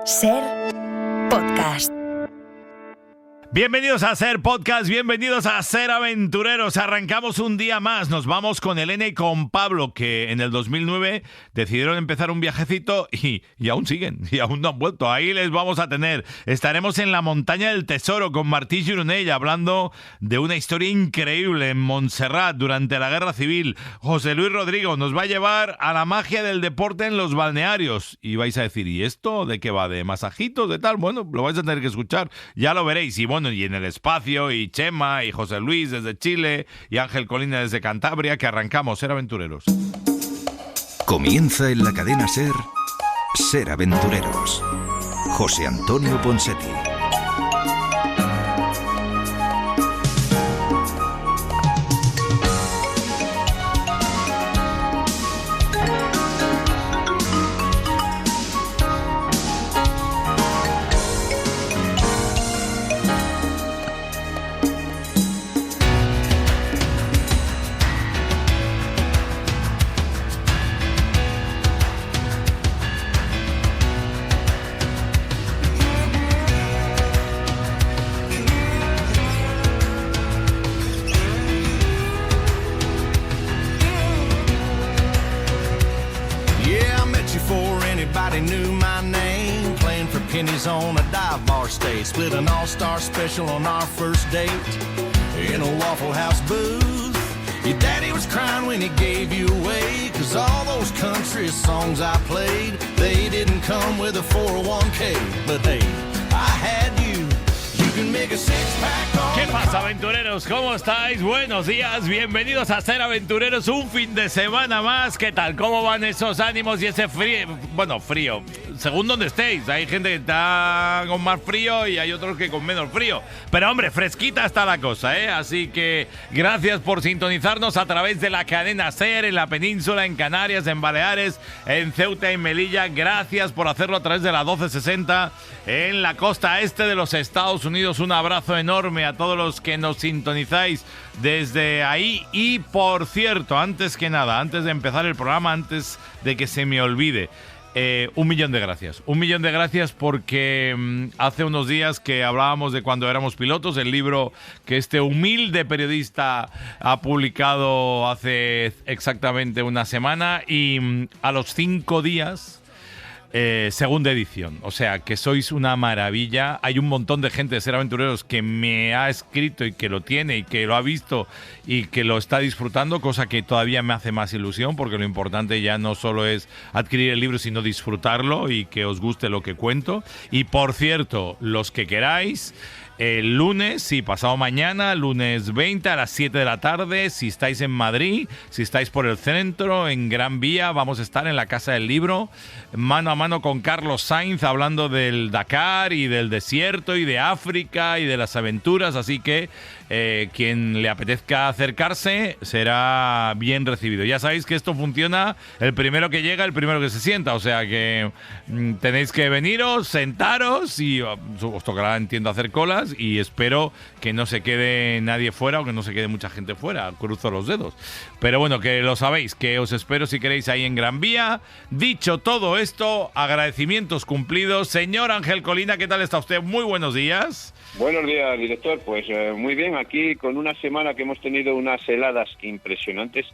SER Podcast. Bienvenidos a SER Podcast, bienvenidos a SER Aventureros. Arrancamos un día más, nos vamos con Elena y con Pablo, que en el 2009 decidieron empezar un viajecito y aún siguen, y aún no han vuelto. Ahí les vamos a tener. Estaremos en la Montaña del Tesoro con Martí Gironell, hablando de una historia increíble en Montserrat durante la Guerra Civil. José Luis Rodrigo nos va a llevar a la magia del deporte en los balnearios. Y vais a decir, ¿y esto de qué va? ¿De masajitos? ¿De tal? Bueno, lo vais a tener que escuchar, ya lo veréis. Y bueno, y en el espacio, y Chema, y José Luis desde Chile, y Ángel Colina desde Cantabria, que arrancamos, SER Aventureros. Comienza en la cadena SER, SER Aventureros. José Antonio Ponseti. On a dive bar stay, split an all-star special on our first date in a Waffle House booth. Your daddy was crying when he gave you away, 'cause all those country songs I played, they didn't come with a 401k, but hey, I had you. You can make a six-pack on. ¿Qué pasa, aventureros? ¿Cómo estáis? Buenos días, bienvenidos a SER Aventureros, un fin de semana más. ¿Qué tal? ¿Cómo van esos ánimos y ese frío? Bueno, frío, según donde estéis. Hay gente que está con más frío y hay otros que con menos frío. Pero hombre, fresquita está la cosa, ¿eh? Así que gracias por sintonizarnos a través de la cadena SER en la península, en Canarias, en Baleares, en Ceuta y Melilla. Gracias por hacerlo a través de la 1260 en la costa este de los Estados Unidos. Un abrazo enorme a todos los que nos sintonizáis desde ahí. Y por cierto, antes que nada, antes de empezar el programa, antes de que se me olvide, 1.000.000 de gracias. 1.000.000 de gracias porque hace unos días que hablábamos de Cuando éramos pilotos, el libro que este humilde periodista ha publicado hace exactamente una semana, y a los 5 días... segunda edición, o sea que sois una maravilla. Hay un montón de gente de SER Aventureros que me ha escrito y que lo tiene y que lo ha visto y que lo está disfrutando, cosa que todavía me hace más ilusión, porque lo importante ya no solo es adquirir el libro, sino disfrutarlo y que os guste lo que cuento. Y por cierto, los que queráis, el lunes, sí, pasado mañana, lunes 20 a las 7 de la tarde, si estáis en Madrid, si estáis por el centro, en Gran Vía, vamos a estar en la Casa del Libro, mano a mano con Carlos Sainz, hablando del Dakar y del desierto y de África y de las aventuras. Así que quien le apetezca acercarse será bien recibido. Ya sabéis que esto funciona, el primero que llega, el primero que se sienta, o sea que tenéis que veniros, sentaros, y os tocará, entiendo, hacer colas, y espero que no se quede nadie fuera, o que no se quede mucha gente fuera, cruzo los dedos. Pero bueno, que lo sabéis, que os espero si queréis ahí en Gran Vía. Dicho todo esto, agradecimientos cumplidos. Señor Ángel Colina, ¿qué tal está usted? Muy buenos días. Buenos días, director. Pues muy bien, aquí con una semana que hemos tenido unas heladas impresionantes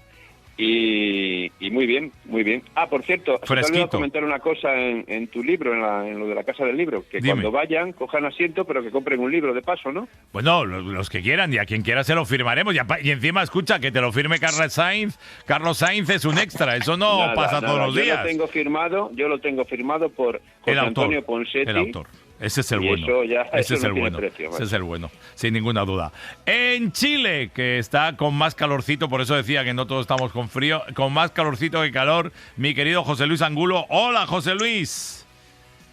y muy bien, muy bien. Ah, por cierto, te voy a comentar una cosa en tu libro, en lo de la Casa del Libro, que Dime. Cuando vayan, cojan asiento, pero que compren un libro de paso, ¿no? Bueno, los que quieran, y a quien quiera se lo firmaremos. Y encima, escucha, que te lo firme Carlos Sainz. Carlos Sainz es un extra, eso no pasa todos los días. Yo lo tengo firmado por José Antonio Ponseti. El autor. Ese es el bueno. Ese es el bueno. Ese es el bueno, sin ninguna duda. En Chile, que está con más calorcito, por eso decía que no todos estamos con frío, con más calorcito que calor, mi querido José Luis Angulo. Hola, José Luis.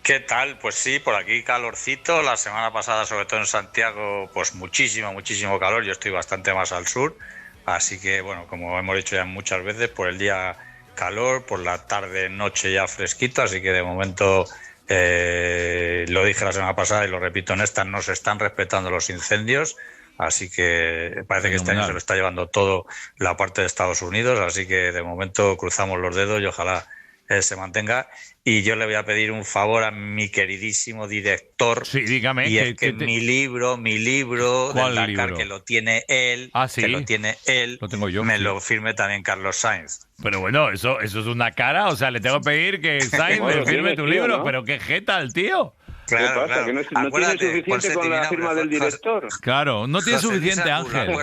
¿Qué tal? Pues sí, por aquí calorcito. La semana pasada, sobre todo en Santiago, pues muchísimo calor. Yo estoy bastante más al sur, así que bueno, como hemos dicho ya muchas veces, por el día calor, por la tarde, noche ya fresquito, así que de momento... lo dije la semana pasada y lo repito en esta, no se están respetando los incendios, así que parece que este año se lo está llevando todo la parte de Estados Unidos, así que de momento cruzamos los dedos y ojalá se mantenga. Y yo le voy a pedir un favor a mi queridísimo director. Sí, dígame. Y es que mi libro del Dakar, libro? que lo tiene él, ¿sí? que lo tiene él, lo tengo yo, me lo firme también Carlos Sainz. Pero bueno, eso es una cara, o sea, le tengo que pedir que Sainz me firme tu libro, ¿no? Pero qué jeta el tío. Claro, ¿qué pasa? Que no tiene suficiente con la firma del director. Claro, no tiene José suficiente, Ángel.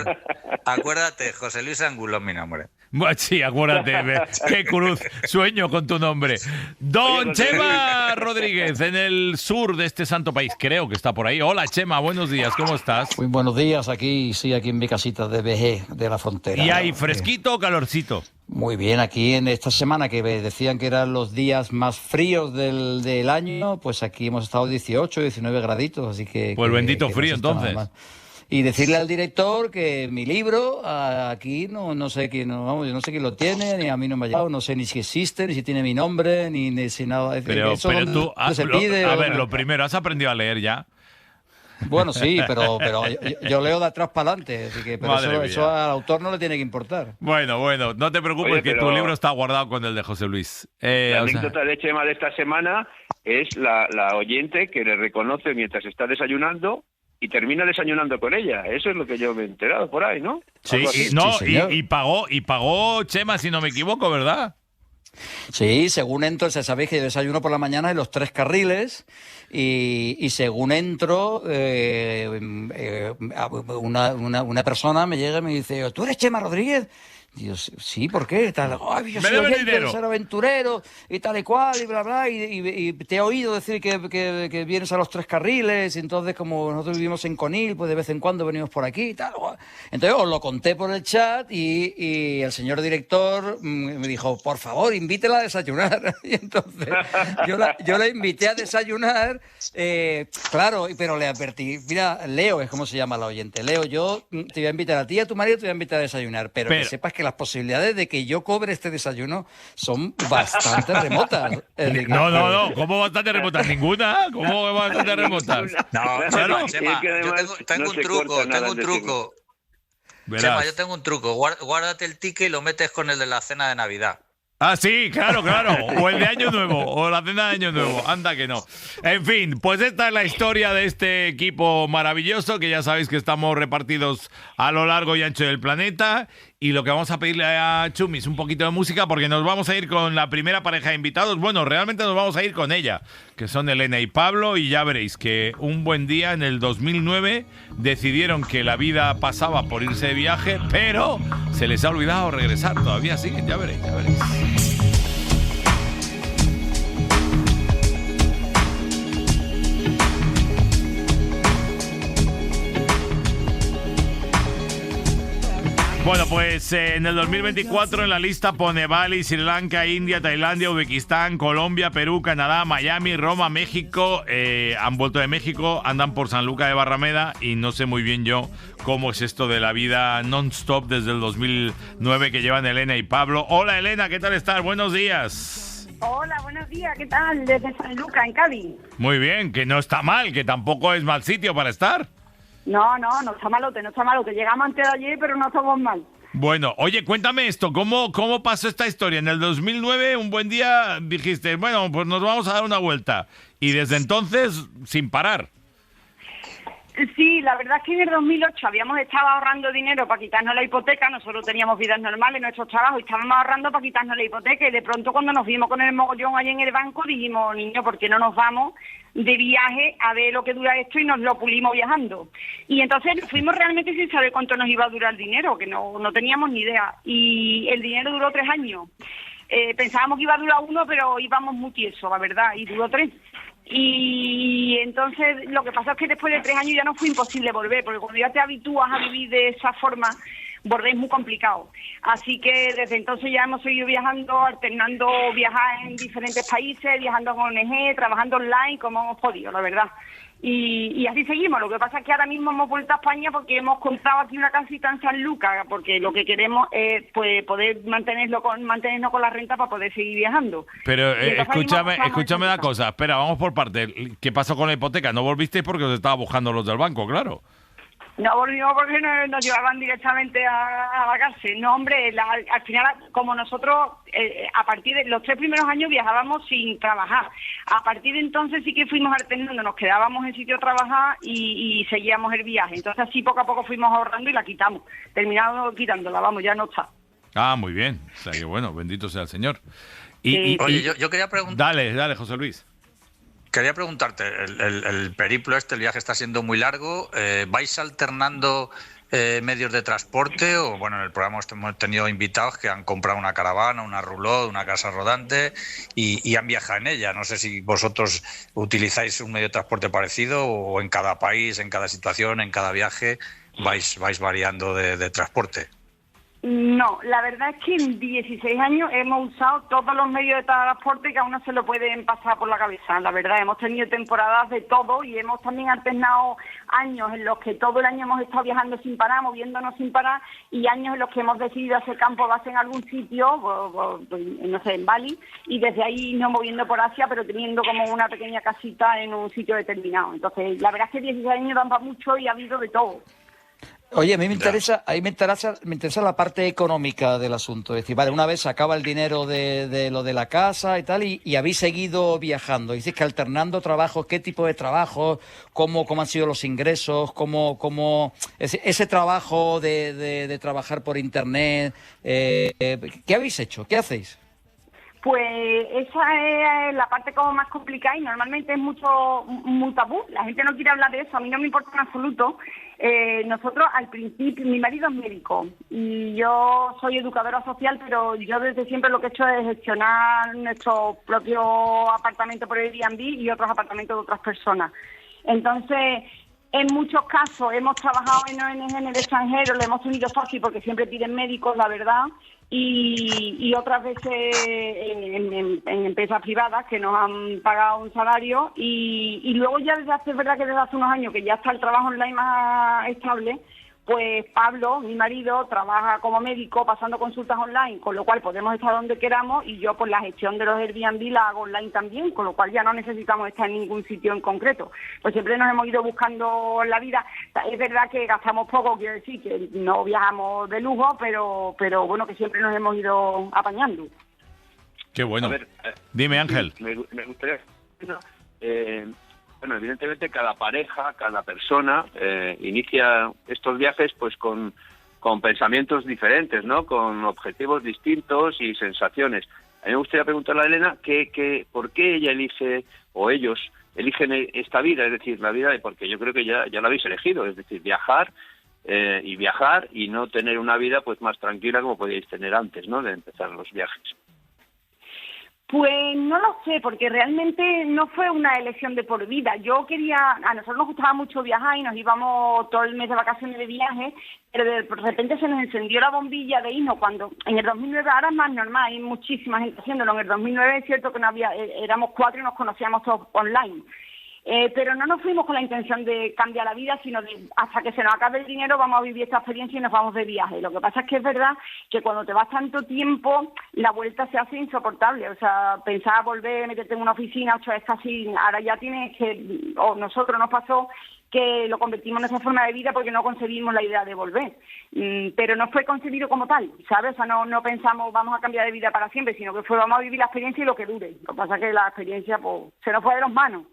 Acuérdate, José Luis Angulo, mi nombre. Sí, acuérdate, qué cruz, sueño con tu nombre. Don Chema Rodríguez, en el sur de este santo país, creo que está por ahí. Hola, Chema, buenos días, ¿cómo estás? Muy buenos días, aquí en mi casita de Vejé, de la frontera. ¿Y hay fresquito o calorcito? Muy bien, aquí en esta semana que decían que eran los días más fríos del año, pues aquí hemos estado 18, 19 graditos, así que... Pues bendito frío, entonces. Y decirle al director que mi libro aquí no sé quién, yo no sé quién lo tiene, ni a mí no me ha llegado, no sé ni si existe, ni si tiene mi nombre, ni si nada. Pero tú, lo primero, ¿has aprendido a leer ya? Bueno, sí, pero yo leo de atrás para adelante, así que eso al autor no le tiene que importar. Bueno, no te preocupes. Oye, que tu libro está guardado con el de José Luis. La anécdota de Chema de esta semana es la oyente que le reconoce mientras está desayunando y termina desayunando con ella. Eso es lo que yo me he enterado por ahí, ¿no? Sí, y pagó Chema, si no me equivoco, ¿verdad? Sí, según entro, sabéis que yo desayuno por la mañana en los 3 carriles y según entro, una persona me llega y me dice, ¿tú eres Chema Rodríguez? Y yo, sí, ¿por qué? Tal, yo soy oyente de Ser Aventurero y tal y cual, y bla, bla, y te he oído decir que vienes a los 3 carriles, y entonces como nosotros vivimos en Conil, pues de vez en cuando venimos por aquí y tal. Entonces os lo conté por el chat y el señor director me dijo, por favor, invítela a desayunar. Y entonces yo la invité a desayunar, claro, pero le advertí, mira, Leo es como se llama la oyente, Leo, yo te voy a invitar a ti y a tu marido, te voy a invitar a desayunar, pero que sepas que las posibilidades de que yo cobre este desayuno son bastante remotas. No, ¿cómo bastante remotas? ¿Ninguna? ¿Cómo bastante remotas? No, claro. Chema, yo tengo un truco. Chema, yo tengo un truco. Guárdate el ticket y lo metes con el de la cena de Navidad. Ah, sí, claro. O el de Año Nuevo, o la cena de Año Nuevo. Anda que no. En fin, pues esta es la historia de este equipo maravilloso, que ya sabéis que estamos repartidos a lo largo y ancho del planeta. Y lo que vamos a pedirle a Chumi es un poquito de música, porque nos vamos a ir con la primera pareja de invitados. Bueno, realmente nos vamos a ir con ella, que son Elena y Pablo, y ya veréis que un buen día en el 2009 decidieron que la vida pasaba por irse de viaje, pero se les ha olvidado regresar. Todavía siguen, ya veréis. Bueno, pues en el 2024 en la lista pone Bali, Sri Lanka, India, Tailandia, Uzbekistán, Colombia, Perú, Canadá, Miami, Roma, México. Han vuelto de México, andan por San Luca de Barrameda y no sé muy bien yo cómo es esto de la vida non-stop desde el 2009 que llevan Elena y Pablo. Hola Elena, ¿qué tal estás? Buenos días. Hola, buenos días, ¿qué tal? Desde San Luca, en Cádiz. Muy bien, que no está mal, que tampoco es mal sitio para estar. No está malote. Llegamos antes de ayer, pero no estamos mal. Bueno, oye, cuéntame esto, ¿cómo pasó esta historia? En el 2009, un buen día dijiste, bueno, pues nos vamos a dar una vuelta. Y desde entonces, sin parar. Sí, la verdad es que en el 2008 habíamos estado ahorrando dinero para quitarnos la hipoteca. Nosotros teníamos vidas normales, nuestros trabajos, y estábamos ahorrando para quitarnos la hipoteca. Y de pronto, cuando nos vimos con el mogollón ahí en el banco, dijimos, niño, ¿por qué no nos vamos de viaje a ver lo que dura esto? Y nos lo pulimos viajando. Y entonces fuimos realmente sin saber cuánto nos iba a durar el dinero, que no teníamos ni idea. Y el dinero duró 3 años. Pensábamos que iba a durar 1, pero íbamos muy tiesos, la verdad, y duró 3. Y entonces lo que pasa es que después de 3 años ya no fue imposible volver, porque cuando ya te habitúas a vivir de esa forma, volver es muy complicado. Así que desde entonces ya hemos seguido viajando, alternando viajar en diferentes países, viajando con ONG, trabajando online como hemos podido, la verdad. Y así seguimos. Lo que pasa es que ahora mismo hemos vuelto a España porque hemos comprado aquí una casita en San Lucas, porque lo que queremos es pues poder mantenernos con la renta para poder seguir viajando. Pero escúchame una cosa, espera, vamos por partes. ¿Qué pasó con la hipoteca? ¿No volvisteis porque os estaba buscando los del banco, claro? No volvimos porque nos llevaban directamente a la cárcel. No, hombre, al final, como nosotros, a partir de los 3 primeros años viajábamos sin trabajar. A partir de entonces sí que fuimos alternando, nos quedábamos en sitio a trabajar y seguíamos el viaje. Entonces así poco a poco fuimos ahorrando y la quitamos. Terminamos quitándola, vamos, ya no está. Ah, muy bien. O sea que bueno, bendito sea el Señor. Oye, yo quería preguntar... Dale, José Luis. Quería preguntarte, el periplo el viaje está siendo muy largo, ¿vais alternando medios de transporte? O bueno, en el programa hemos tenido invitados que han comprado una caravana, una roulotte, una casa rodante y han viajado en ella. No sé si vosotros utilizáis un medio de transporte parecido o en cada país, en cada situación, en cada viaje vais variando de transporte. No, la verdad es que en 16 años hemos usado todos los medios de transporte que a uno se lo pueden pasar por la cabeza. La verdad, hemos tenido temporadas de todo y hemos también alternado años en los que todo el año hemos estado viajando sin parar, moviéndonos sin parar, y años en los que hemos decidido hacer campo base en algún sitio, no sé, en Bali, y desde ahí nos moviendo por Asia, pero teniendo como una pequeña casita en un sitio determinado. Entonces, la verdad es que 16 años dan para mucho y ha habido de todo. Oye, a mí me interesa la parte económica del asunto. Es decir, vale, una vez se acaba el dinero de lo de la casa y tal, y habéis seguido viajando. Dices que alternando trabajos, ¿qué tipo de trabajos? ¿Cómo han sido los ingresos? ¿Cómo ese trabajo de trabajar por internet? ¿Qué habéis hecho? ¿Qué hacéis? Pues esa es la parte como más complicada y normalmente es muy tabú. La gente no quiere hablar de eso, a mí no me importa en absoluto. Nosotros al principio, mi marido es médico y yo soy educadora social, pero yo desde siempre lo que he hecho es gestionar nuestro propio apartamento por Airbnb y otros apartamentos de otras personas. Entonces, en muchos casos hemos trabajado en ONG en el extranjero, lo hemos tenido fácil porque siempre piden médicos, la verdad, y otras veces en empresas privadas que nos han pagado un salario y luego ya es verdad que desde hace unos años que ya está el trabajo online más estable, pues Pablo, mi marido, trabaja como médico pasando consultas online, con lo cual podemos estar donde queramos y yo pues la gestión de los Airbnb la hago online también, con lo cual ya no necesitamos estar en ningún sitio en concreto. Pues siempre nos hemos ido buscando la vida. Es verdad que gastamos poco, quiero decir que no viajamos de lujo, pero bueno, que siempre nos hemos ido apañando. Qué bueno. A ver, dime, Ángel. Me gustaría... Bueno, evidentemente cada pareja, cada persona inicia estos viajes pues con pensamientos diferentes, ¿no? Con objetivos distintos y sensaciones. A mí me gustaría preguntarle a Elena por qué ella elige, o ellos eligen esta vida, es decir, la vida de, porque yo creo que ya la habéis elegido, es decir, viajar y no tener una vida pues más tranquila como podíais tener antes, ¿no? De empezar los viajes. Pues no lo sé, porque realmente no fue una elección de por vida. A nosotros nos gustaba mucho viajar y nos íbamos todo el mes de vacaciones de viaje, pero de repente se nos encendió la bombilla de irnos cuando en el 2009, ahora es más normal, hay muchísima gente haciéndolo. En el 2009 es cierto que no había, éramos 4 y nos conocíamos todos online. Pero no nos fuimos con la intención de cambiar la vida, sino de hasta que se nos acabe el dinero vamos a vivir esta experiencia y nos vamos de viaje. Lo que pasa es que es verdad que cuando te vas tanto tiempo, la vuelta se hace insoportable. O sea, pensar volver, meterte en una oficina, 8 horas casi, ahora ya tienes que, o nosotros nos pasó, que lo convertimos en nuestra forma de vida porque no concebimos la idea de volver. Pero no fue concebido como tal, ¿sabes? O sea, no pensamos vamos a cambiar de vida para siempre, sino que fue vamos a vivir la experiencia y lo que dure. Lo que pasa es que la experiencia pues se nos fue de las manos.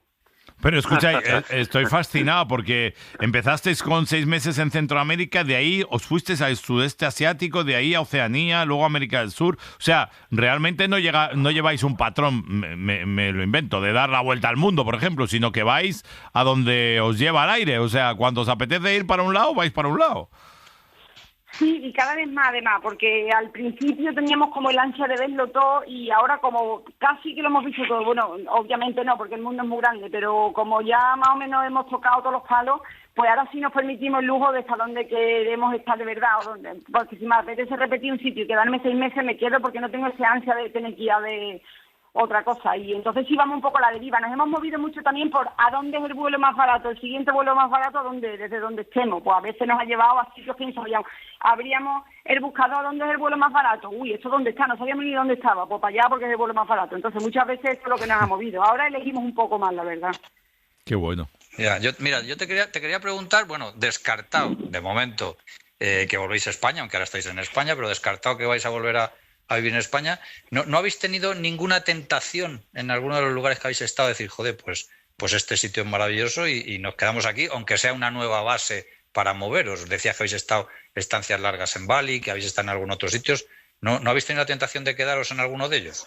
Pero escucha, estoy fascinado porque empezasteis con 6 meses en Centroamérica, de ahí os fuisteis al sudeste asiático, de ahí a Oceanía, luego a América del Sur. O sea, realmente no lleváis un patrón, me lo invento, de dar la vuelta al mundo, por ejemplo, sino que vais a donde os lleva el aire. O sea, cuando os apetece ir para un lado, vais para un lado. Sí, y cada vez más además, porque al principio teníamos como el ansia de verlo todo y ahora como casi que lo hemos visto todo, bueno, obviamente no, porque el mundo es muy grande, pero como ya más o menos hemos tocado todos los palos, pues ahora sí nos permitimos el lujo de estar donde queremos estar de verdad, porque si me apetece repetir un sitio y quedarme 6 meses me quedo porque no tengo esa ansia de tener que ir a ver otra cosa, y entonces sí vamos un poco a la deriva. Nos hemos movido mucho también por a dónde es el vuelo más barato, el siguiente vuelo más barato, desde donde estemos. Pues a veces nos ha llevado a sitios que no sabíamos. Abríamos el buscador, ¿dónde es el vuelo más barato? Uy, ¿esto dónde está? No sabíamos ni dónde estaba. Pues para allá porque es el vuelo más barato. Entonces muchas veces esto es lo que nos ha movido. Ahora elegimos un poco más, la verdad. Qué bueno. Yo te quería preguntar, bueno, descartado de momento que volvéis a España, aunque ahora estáis en España, pero descartado que vais a volver a vivir en España, ¿no habéis tenido ninguna tentación en alguno de los lugares que habéis estado de decir, joder, pues este sitio es maravilloso y nos quedamos aquí, aunque sea una nueva base para moveros? Decías que habéis estado estancias largas en Bali, que habéis estado en algunos otros sitios. ¿No habéis tenido la tentación de quedaros en alguno de ellos?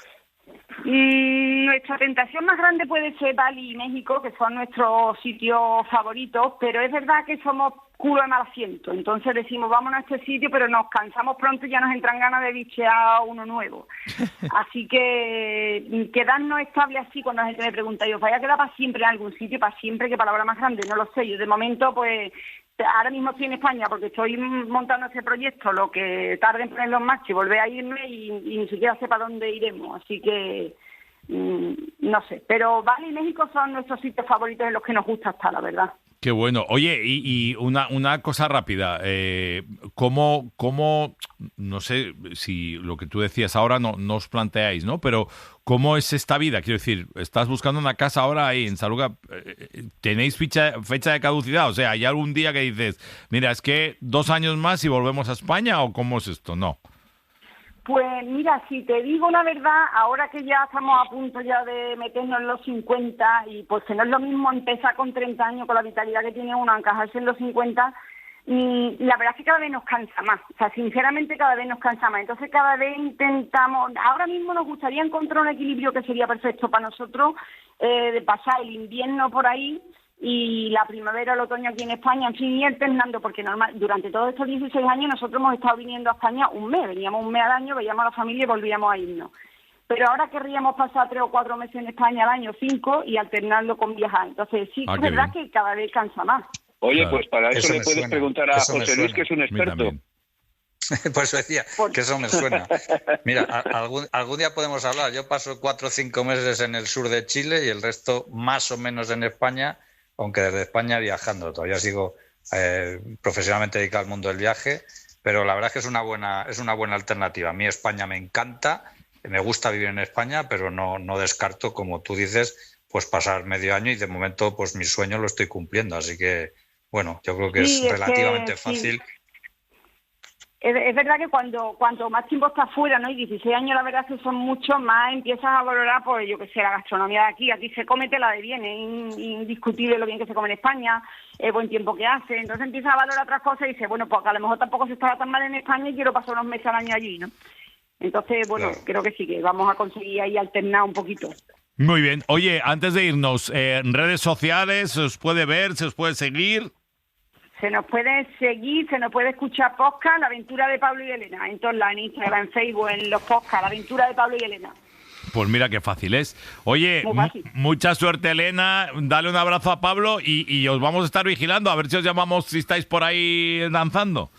Nuestra tentación más grande puede ser Bali y México, que son nuestros sitios favoritos, pero es verdad que somos culo de mal asiento. Entonces decimos, vámonos a este sitio, pero nos cansamos pronto y ya nos entran ganas de bichear uno nuevo. Así que quedarnos estable así, cuando la gente me pregunta, yo, ¿vaya a quedar para siempre en algún sitio? Para siempre, ¿qué palabra más grande? No lo sé. Yo de momento, pues, ahora mismo estoy en España porque estoy montando ese proyecto, lo que tarde en ponerlo en marcha y volver a irme y ni siquiera sé para dónde iremos. Así que no sé. Pero Bali y México son nuestros sitios favoritos en los que nos gusta estar, la verdad. Qué bueno. Oye, y una cosa rápida. ¿Cómo, no sé si lo que tú decías ahora no os planteáis, ¿no? Pero ¿cómo es esta vida? Quiero decir, estás buscando una casa ahora ahí en Saluga. ¿Tenéis fecha de caducidad? O sea, ¿hay algún día que dices, mira, es que 2 años más y volvemos a España? ¿O cómo es esto? No. Pues mira, si te digo la verdad, ahora que ya estamos a punto ya de meternos en los 50 y pues que no es lo mismo empezar con 30 años con la vitalidad que tiene uno a encajarse en los 50, la verdad es que cada vez nos cansa más. O sea, sinceramente cada vez nos cansa más. Entonces cada vez intentamos, ahora mismo nos gustaría encontrar un equilibrio que sería perfecto para nosotros, de pasar el invierno por ahí y la primavera, el otoño aquí en España, en fin, y alternando, porque durante todos estos 16 años nosotros hemos estado viniendo a España un mes, veníamos un mes al año, veíamos a la familia y volvíamos a irnos. Pero ahora querríamos pasar 3 o 4 meses en España al año, 5, y alternarlo con viajar. Entonces sí, es verdad que cada vez cansa más. Oye, claro, pues para eso le puedes preguntar a José Luis, que es un experto. Por eso decía que eso me suena. Mira, algún día podemos hablar. Yo paso 4 o 5 meses en el sur de Chile y el resto más o menos en España, aunque desde España viajando. Todavía sigo profesionalmente dedicado al mundo del viaje, pero la verdad es que es una buena alternativa. A mí España me encanta, me gusta vivir en España, pero no descarto, como tú dices, pues pasar medio año y de momento pues mi sueño lo estoy cumpliendo. Así que, bueno, yo creo que es relativamente fácil. Es verdad que cuanto más tiempo estás fuera, ¿no? Y 16 años, la verdad es que son mucho más, empiezas a valorar, pues yo que sé, la gastronomía de aquí. Aquí se come tela de bien, es indiscutible lo bien que se come en España, el buen tiempo que hace. Entonces empiezas a valorar otras cosas y dices, bueno, pues a lo mejor tampoco se estaba tan mal en España y quiero pasar unos meses al año allí, ¿no? Entonces, bueno, claro, creo que sí, que vamos a conseguir ahí alternar un poquito. Muy bien. Oye, antes de irnos, en redes sociales, ¿se os puede ver, se os puede seguir? Se nos puede seguir, se nos puede escuchar podcast, La Aventura de Pablo y Elena, en todos lados, en Instagram, en Facebook, en los podcasts, La Aventura de Pablo y Elena. Pues mira qué fácil es. Oye, mucha suerte, Elena, dale un abrazo a Pablo y os vamos a estar vigilando, a ver si os llamamos si estáis por ahí danzando.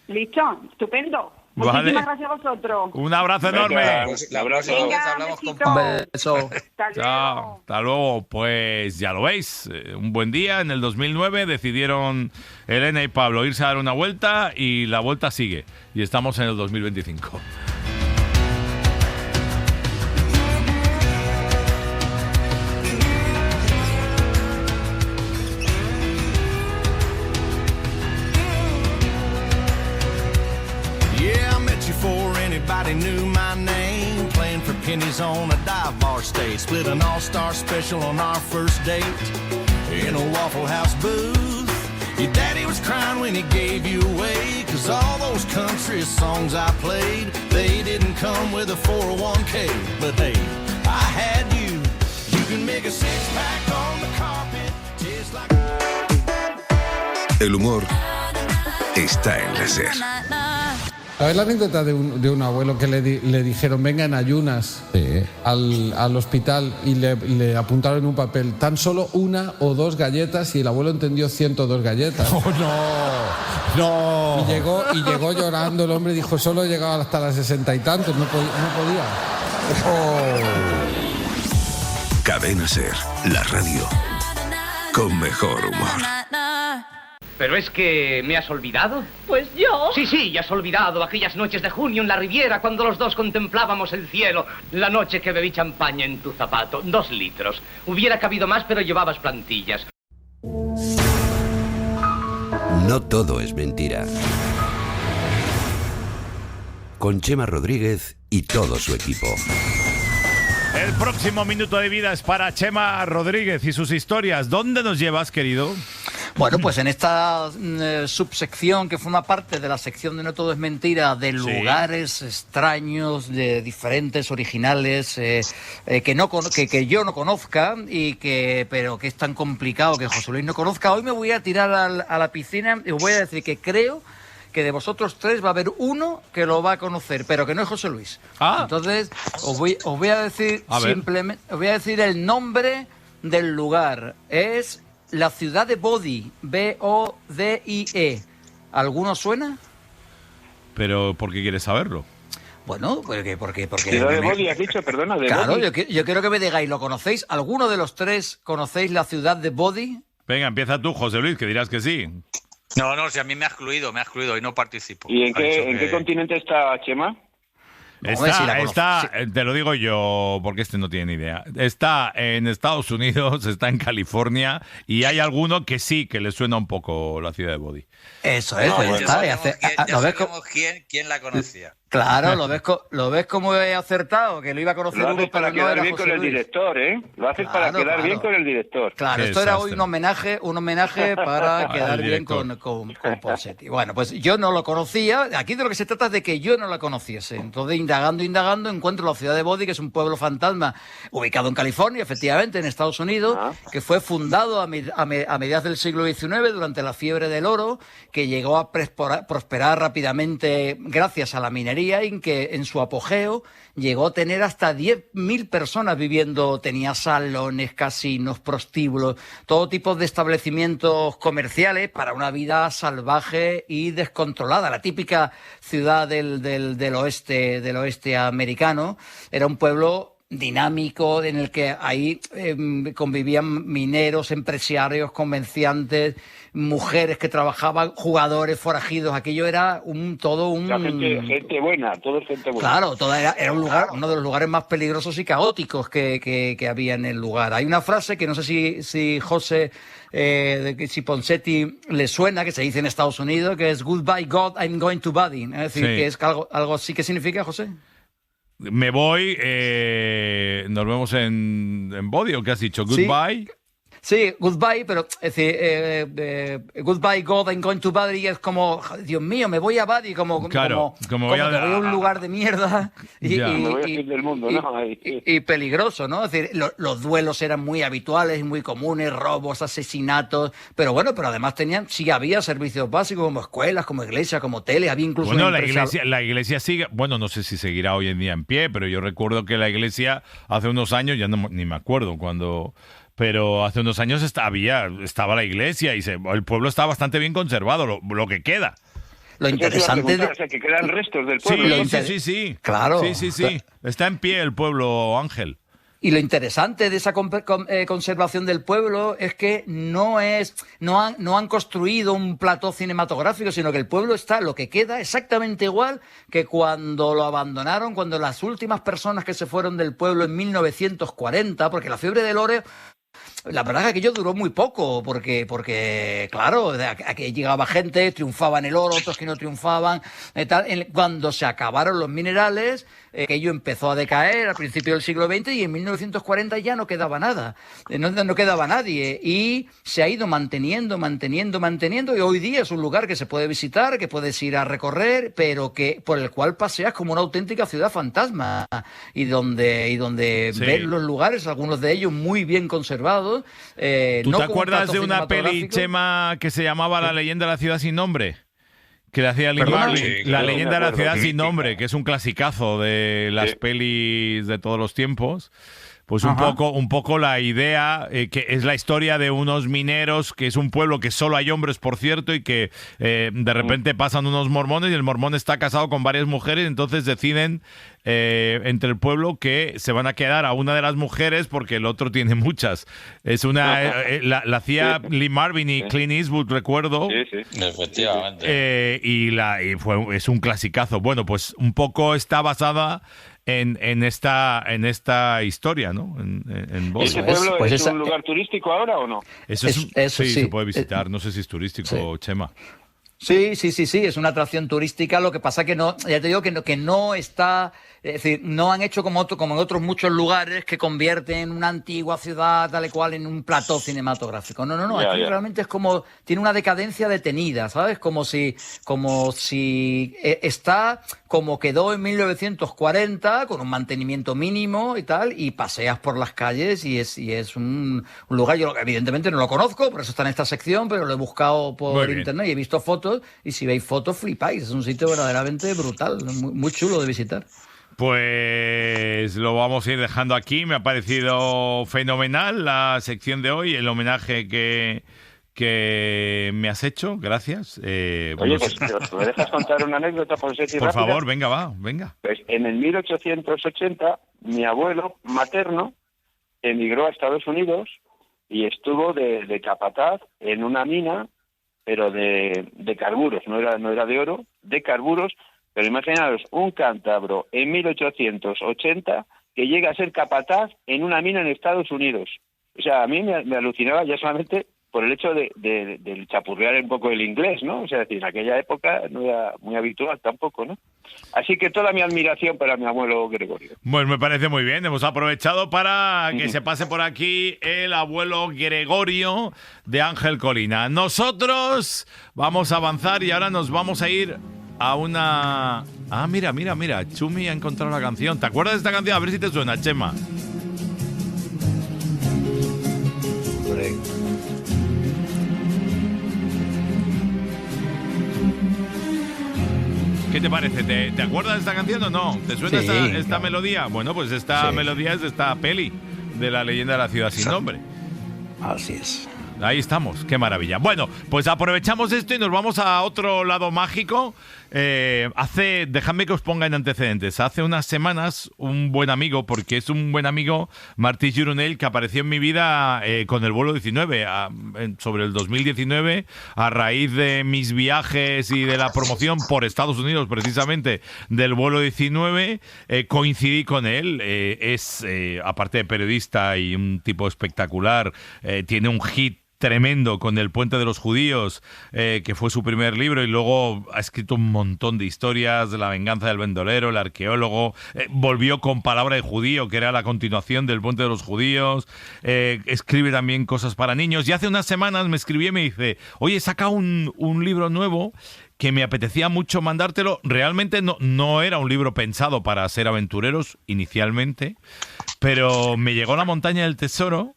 Listo, estupendo. Vale. Muchísimas gracias a vosotros. Un abrazo enorme. Pues la próxima vez hablamos con Pablo. Beso. Chao. Hasta luego. Pues ya lo veis, un buen día. En el 2009 decidieron Elena y Pablo irse a dar una vuelta y la vuelta sigue. Y estamos en el 2025. Everybody knew my name, playing for pennies on a dive bar stage. Split an all-star special on our first date in a Waffle House booth. Your daddy was crying when he gave you away, 'cause all those country songs I played, they didn't come with a 401k. But hey, I had you. You can make a six-pack on the carpet, tastes like... El humor está en la SER. ¿Sabes la anécdota de un abuelo que le dijeron venga en ayunas al hospital y le apuntaron en un papel tan solo 1 o 2 galletas y el abuelo entendió 102 galletas? ¡Oh, no! Y llegó llorando el hombre y dijo solo he llegado hasta las 60 y tantos, no podía. Oh. Cadena SER, la radio con mejor humor. ¿Pero es que me has olvidado? Pues yo. Sí, ya has olvidado aquellas noches de junio en la Riviera cuando los dos contemplábamos el cielo. La noche que bebí champaña en tu zapato, 2 litros. Hubiera cabido más, pero llevabas plantillas. No todo es mentira. Con Chema Rodríguez y todo su equipo. El próximo minuto de vida es para Chema Rodríguez y sus historias. ¿Dónde nos llevas, querido? Bueno, pues en esta subsección que forma parte de la sección de No todo es mentira, de lugares extraños, de diferentes, originales, que yo no conozca pero que es tan complicado que José Luis no conozca. Hoy me voy a tirar a la piscina y os voy a decir que creo que de vosotros tres va a haber uno que lo va a conocer, pero que no es José Luis. Entonces, os voy a decir simplemente, os voy a decir el nombre del lugar. Es la ciudad de Bodi, B-O-D-I-E. ¿Alguno suena? Pero, ¿por qué quieres saberlo? Bueno, porque ciudad de Bodi, has dicho, perdona, de claro, Bodi. Yo quiero que me digáis, ¿lo conocéis? ¿Alguno de los tres conocéis la ciudad de Bodi? Venga, empieza tú, José Luis, que dirás que sí. No, si a mí me ha excluido y no participo. ¿Y en qué continente está, Chema? Está, te lo digo yo, porque no tiene ni idea. Está en Estados Unidos, está en California, y hay alguno que sí, que le suena un poco la ciudad de Bodi. Eso es, pues ¿Quién la conocía? Claro, lo ves como he acertado, que lo iba a conocer uno, pero para no quedar era bien José con el Luis. director, ¿eh? Lo haces para quedar bien con el director. Claro, esto era hoy un homenaje para quedar bien con Ponseti. Bueno, pues yo no lo conocía. Aquí de lo que se trata es de que yo no la conociese. Entonces, indagando, encuentro la ciudad de Bodi, que es un pueblo fantasma ubicado en California, efectivamente, en Estados Unidos, que fue fundado a mediados del siglo XIX durante la fiebre del oro, que llegó a prosperar rápidamente gracias a la minería, y que en su apogeo llegó a tener hasta 10.000 personas viviendo. Tenía salones, casinos, prostíbulos, todo tipo de establecimientos comerciales para una vida salvaje y descontrolada. La típica ciudad del oeste americano. Era un pueblo dinámico en el que ahí convivían mineros, empresarios, comerciantes, mujeres que trabajaban, jugadores forajidos. Aquello era gente buena, todo es gente buena. Claro, era un lugar, uno de los lugares más peligrosos y caóticos que había en el lugar. Hay una frase que no sé si José, si Ponseti le suena, que se dice en Estados Unidos, que es "Goodbye God, I'm going to Bodi". Es decir, que es algo así. ¿Qué significa, José? Me voy, nos vemos en Bodi, ¿o qué has dicho? ¿Goodbye? Sí, goodbye, pero es decir, goodbye God, I'm going to Badi, es como, Dios mío, me voy a Badi, como voy a un lugar de mierda y peligroso, ¿no? Es decir, los duelos eran muy habituales y muy comunes, robos, asesinatos, pero además había servicios básicos como escuelas, como iglesias, como hoteles, había incluso la iglesia sigue, no sé si seguirá hoy en día en pie, pero yo recuerdo que la iglesia hace unos años, ni me acuerdo cuando... Pero hace unos años estaba la iglesia y el pueblo está bastante bien conservado, lo que queda. Lo interesante o sea, que quedan restos del pueblo. Sí. Claro. Sí. Está en pie el pueblo, Ángel. Y lo interesante de esa conservación del pueblo es que no han construido un plató cinematográfico, sino que el pueblo lo que queda exactamente igual que cuando lo abandonaron, cuando las últimas personas que se fueron del pueblo en 1940, porque la fiebre del oro... La verdad es que aquello duró muy poco, porque claro, aquí llegaba gente, triunfaba en el oro, otros que no triunfaban, cuando se acabaron los minerales, aquello empezó a decaer al principio del siglo XX y en 1940 ya no quedaba nada, no quedaba nadie, y se ha ido manteniendo, y hoy día es un lugar que se puede visitar, que puedes ir a recorrer, pero por el cual paseas como una auténtica ciudad fantasma, y donde ves los lugares, algunos de ellos muy bien conservados. ¿Tú te acuerdas de una peli, Chema, que se llamaba La leyenda de la ciudad sin nombre? Que le hacía Lee Marvin. La leyenda de la ciudad sin nombre, que es un clasicazo de las pelis de todos los tiempos. Pues un poco la idea, que es la historia de unos mineros, que es un pueblo que solo hay hombres, por cierto, y que de repente pasan unos mormones y el mormón está casado con varias mujeres, entonces deciden entre el pueblo que se van a quedar a una de las mujeres porque el otro tiene muchas. Es la hacía Lee Marvin y Clint Eastwood, recuerdo. Sí. Efectivamente. Es un clasicazo. Bueno, pues un poco está basada en esta historia, ¿no? En ¿Ese pueblo es un lugar turístico ahora o no? Eso sí, se puede visitar. No sé si es turístico, Chema. Sí, es una atracción turística, lo que pasa que no, ya te digo que no está, es decir, no han hecho como en otros muchos lugares que convierten una antigua ciudad tal y cual en un plató cinematográfico. No, aquí realmente es como, tiene una decadencia detenida, ¿sabes? Como si está como quedó en 1940, con un mantenimiento mínimo y tal, y paseas por las calles y es un lugar, yo evidentemente no lo conozco, por eso está en esta sección, pero lo he buscado por internet y he visto fotos. Y si veis fotos, flipáis. Es un sitio verdaderamente brutal, muy chulo de visitar. Pues lo vamos a ir dejando aquí. Me ha parecido fenomenal la sección de hoy, el homenaje que me has hecho. Gracias. Oye, pues ¿me dejas contar una anécdota? Por favor, venga. Pues en el 1880, mi abuelo materno emigró a Estados Unidos y estuvo de capataz en una mina, pero de carburos, no era de oro, de carburos, pero imaginaros, un cántabro en 1880 que llega a ser capataz en una mina en Estados Unidos. O sea, a mí me alucinaba ya solamente por el hecho de chapurrear un poco el inglés, ¿no? O sea, es decir, en aquella época no era muy habitual tampoco, ¿no? Así que toda mi admiración para mi abuelo Gregorio. Pues me parece muy bien. Hemos aprovechado para que se pase por aquí el abuelo Gregorio de Ángel Colina. Nosotros vamos a avanzar y ahora nos vamos a ir a una... Ah, mira. Chumi ha encontrado la canción. ¿Te acuerdas de esta canción? A ver si te suena, Chema. ¿Qué te parece? ¿Te acuerdas de esta canción o no? ¿Te suena esta melodía? Bueno, pues esta melodía es de esta peli, de La leyenda de la ciudad sin nombre. Así es. Ahí estamos, qué maravilla. Bueno, pues aprovechamos esto y nos vamos a otro lado mágico. Dejadme que os ponga en antecedentes. Hace unas semanas, un buen amigo, porque es un buen amigo, Martí Gironell, que apareció en mi vida con el vuelo 19, sobre el 2019, a raíz de mis viajes y de la promoción por Estados Unidos, precisamente, del vuelo 19, coincidí con él. Aparte de periodista y un tipo espectacular, tiene un hit tremendo con El puente de los judíos, que fue su primer libro, y luego ha escrito un montón de historias, La venganza del vendolero, El arqueólogo, volvió con Palabra de judío, que era la continuación del puente de los judíos, escribe también cosas para niños, y hace unas semanas me escribió y me dice, oye, saca un libro nuevo que me apetecía mucho mandártelo. Realmente no era un libro pensado para ser aventureros inicialmente, pero me llegó La montaña del tesoro.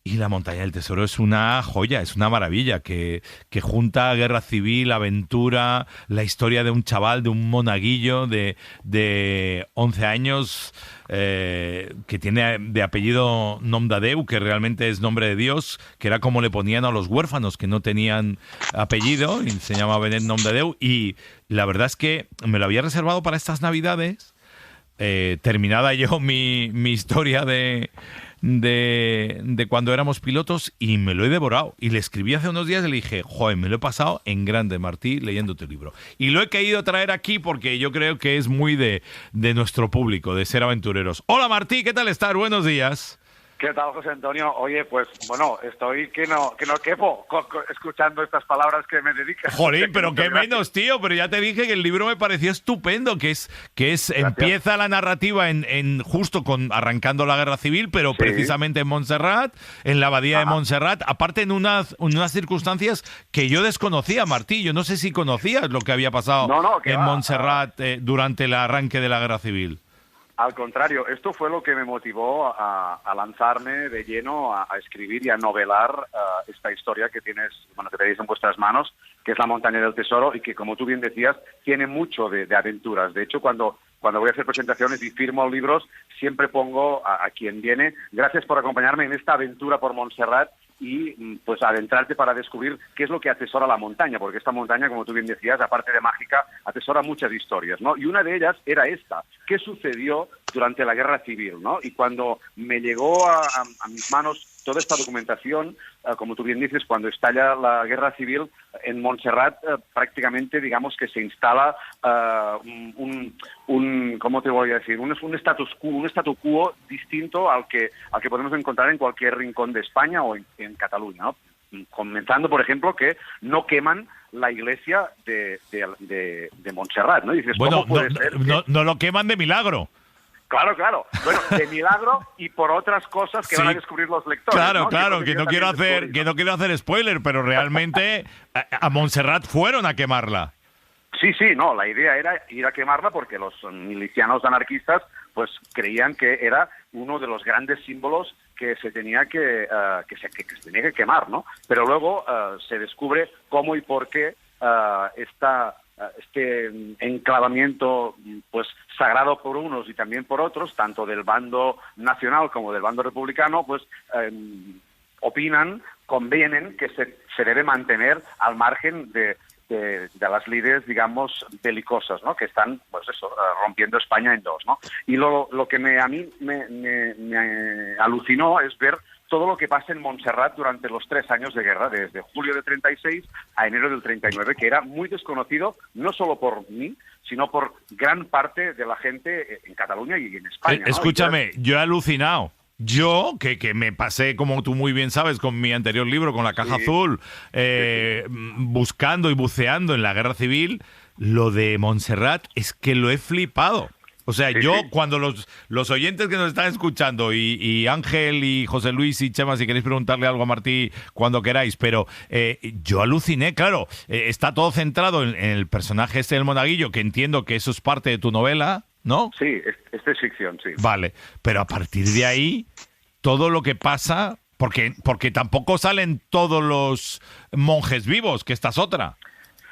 Y La montaña del tesoro es una joya, es una maravilla, que junta guerra civil, aventura, la historia de un chaval, de un monaguillo de 11 años, que tiene de apellido Nomdadeu, que realmente es nombre de Dios, que era como le ponían a los huérfanos que no tenían apellido, y se llama Benet Nomdadeu. Y la verdad es que me lo había reservado para estas Navidades, terminada yo mi historia de cuando éramos pilotos, y me lo he devorado. Y le escribí hace unos días y le dije, joder, me lo he pasado en grande, Martí, leyendo tu libro. Y lo he querido traer aquí porque yo creo que es muy de nuestro público, de ser aventureros. Hola, Martí, ¿qué tal estás? Buenos días. ¿Qué tal, José Antonio? Oye, pues, bueno, estoy que no quepo escuchando estas palabras que me dedicas. Jolín, pero qué menos, tío. Pero ya te dije que el libro me pareció estupendo, que empieza la narrativa justo arrancando la guerra civil, pero precisamente en Montserrat, en la abadía de Montserrat, aparte en unas circunstancias que yo desconocía, Martí. Yo no sé si conocías lo que había pasado en Montserrat durante el arranque de la guerra civil. Al contrario, esto fue lo que me motivó a lanzarme de lleno a escribir y a novelar esta historia que tenéis en vuestras manos, que es La montaña del tesoro, y que, como tú bien decías, tiene mucho de aventuras. De hecho, cuando voy a hacer presentaciones y firmo libros, siempre pongo a quien viene, gracias por acompañarme en esta aventura por Montserrat, y pues adentrarte para descubrir qué es lo que atesora la montaña, porque esta montaña, como tú bien decías, aparte de mágica, atesora muchas historias, ¿no? Y una de ellas era esta, ¿qué sucedió durante la guerra civil, ¿no? Y cuando me llegó a mis manos toda esta documentación, como tú bien dices, cuando estalla la guerra civil, en Montserrat prácticamente, digamos que se instala ¿cómo te voy a decir? Un statu quo distinto al que podemos encontrar en cualquier rincón de España o en Cataluña, ¿no? Comenzando, por ejemplo, que no queman la iglesia de Montserrat, ¿no? Y dices, bueno, ¿cómo puede ser que... no lo queman de milagro. Claro. Bueno, de milagro y por otras cosas que van a descubrir los lectores. Claro, que no quiero hacer spoiler, pero realmente a Montserrat fueron a quemarla. Sí, no, la idea era ir a quemarla porque los milicianos anarquistas pues creían que era uno de los grandes símbolos que se tenía que quemar, ¿no? Pero luego se descubre cómo y por qué este enclavamiento pues sagrado por unos y también por otros, tanto del bando nacional como del bando republicano, pues convienen que se debe mantener al margen de las lides, digamos, belicosas, ¿no? Que están, pues eso, rompiendo España en dos, ¿no? Y lo que a mí me alucinó es ver todo lo que pasa en Montserrat durante los 3 años de guerra, desde julio de 36 a enero del 39, que era muy desconocido, no solo por mí, sino por gran parte de la gente en Cataluña y en España, ¿no? Escúchame, yo he alucinado. Yo, que me pasé, como tú muy bien sabes, con mi anterior libro, con La Caja Azul, buscando y buceando en la Guerra Civil, lo de Montserrat es que lo he flipado. O sea, cuando los oyentes que nos están escuchando, y Ángel y José Luis y Chema, si queréis preguntarle algo a Martí cuando queráis, pero yo aluciné, claro, está todo centrado en el personaje este del monaguillo, que entiendo que eso es parte de tu novela, ¿no? Sí, esta es ficción, sí. Vale, pero a partir de ahí, todo lo que pasa, porque tampoco salen todos los monjes vivos, que esta es otra.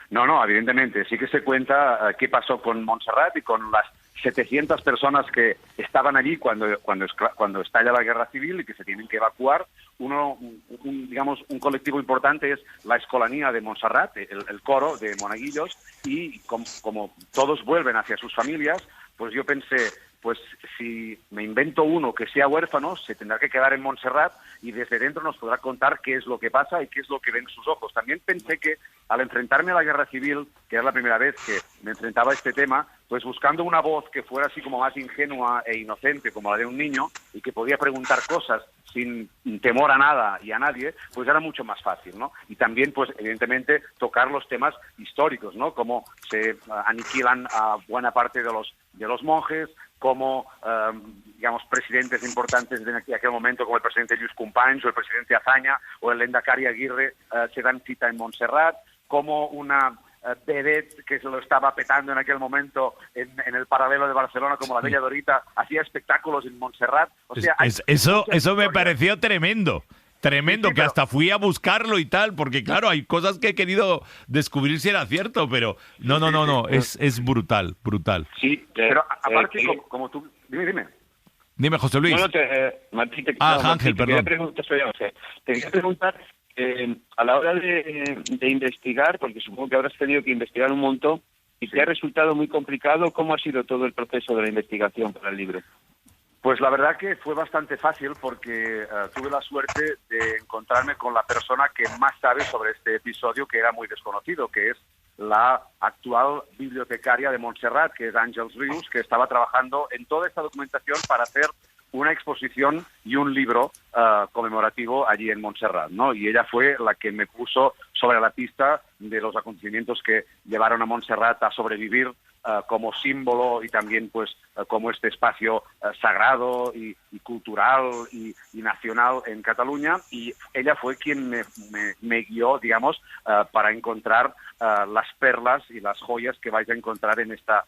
No, evidentemente, sí que se cuenta qué pasó con Montserrat y con las 700 personas que estaban allí cuando estalla la guerra civil y que se tienen que evacuar. Un colectivo importante es la Escolanía de Montserrat, el coro de monaguillos, y como todos vuelven hacia sus familias, pues yo pensé, pues si me invento uno que sea huérfano, se tendrá que quedar en Montserrat y desde dentro nos podrá contar qué es lo que pasa y qué es lo que ven sus ojos. También pensé que al enfrentarme a la guerra civil, que era la primera vez que me enfrentaba a este tema, pues buscando una voz que fuera así como más ingenua e inocente, como la de un niño, y que podía preguntar cosas sin temor a nada y a nadie, pues era mucho más fácil, ¿no? Y también, pues evidentemente, tocar los temas históricos, ¿no? Cómo se aniquilan a buena parte de los monjes, como, digamos, presidentes importantes de aquel momento, como el presidente Lluís Companys o el presidente Azaña o el Lehendakari Aguirre, se dan cita en Montserrat, como una vedette que se lo estaba petando en aquel momento en el Paralelo de Barcelona, como la Bella Dorita, hacía espectáculos en Montserrat. O sea, eso me pareció tremendo. Tremendo, que hasta fui a buscarlo y tal, porque claro, hay cosas que he querido descubrir si era cierto, pero no, es brutal. Sí, pero aparte, como tú... Dime. Dime, José Luis. Martín, Ángel, perdón. Te quería preguntar, a la hora de investigar, porque supongo que habrás tenido que investigar un montón, y te ha resultado muy complicado, ¿cómo ha sido todo el proceso de la investigación para el libro? Pues la verdad que fue bastante fácil porque tuve la suerte de encontrarme con la persona que más sabe sobre este episodio, que era muy desconocido, que es la actual bibliotecaria de Montserrat, que es Àngels Rius, que estaba trabajando en toda esta documentación para hacer una exposición y un libro conmemorativo allí en Montserrat, ¿no? Y ella fue la que me puso sobre la pista de los acontecimientos que llevaron a Montserrat a sobrevivir como símbolo y también pues como este espacio sagrado y cultural y nacional en Cataluña, y ella fue quien me guió, digamos, para encontrar las perlas y las joyas que vais a encontrar en esta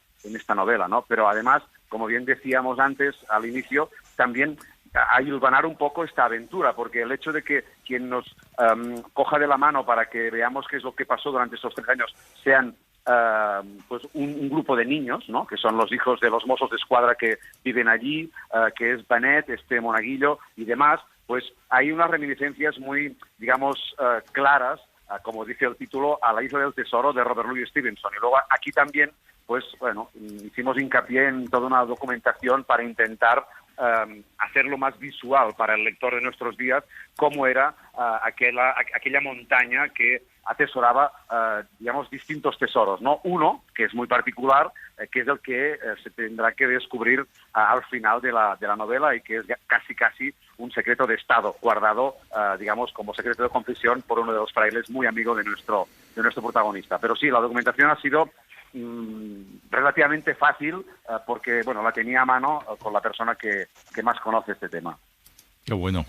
novela, ¿no? Pero además, como bien decíamos antes al inicio, también a hilvanar un poco esta aventura, porque el hecho de que quien nos coja de la mano para que veamos qué es lo que pasó durante estos 3 años sean pues un grupo de niños, ¿no? Que son los hijos de los Mossos d'Esquadra que viven allí, que es Benet, este monaguillo y demás, pues hay unas reminiscencias muy, digamos, claras, como dice el título, a La Isla del Tesoro de Robert Louis Stevenson. Y luego aquí también, pues bueno, hicimos hincapié en toda una documentación para intentar hacerlo más visual para el lector de nuestros días, cómo era aquella montaña que atesoraba, digamos, distintos tesoros, ¿no? Uno, que es muy particular, que es el que se tendrá que descubrir al final de la novela y que es casi un secreto de Estado, guardado, digamos, como secreto de confesión por uno de los frailes muy amigo de nuestro protagonista. Pero sí, la documentación ha sido relativamente fácil porque, bueno, la tenía a mano con la persona que más conoce este tema. Qué bueno.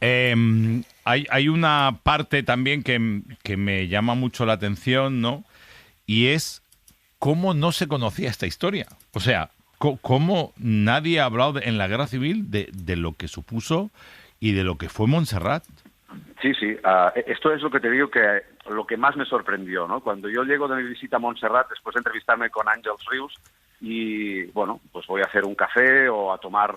Hay una parte también que me llama mucho la atención, ¿no? Y es cómo no se conocía esta historia. O sea, cómo nadie ha hablado en la Guerra Civil de lo que supuso y de lo que fue Montserrat. Sí, esto es lo que te digo, que lo que más me sorprendió, ¿no? Cuando yo llego de mi visita a Montserrat, después de entrevistarme con Àngels Rius, y bueno, pues voy a hacer un café o a tomar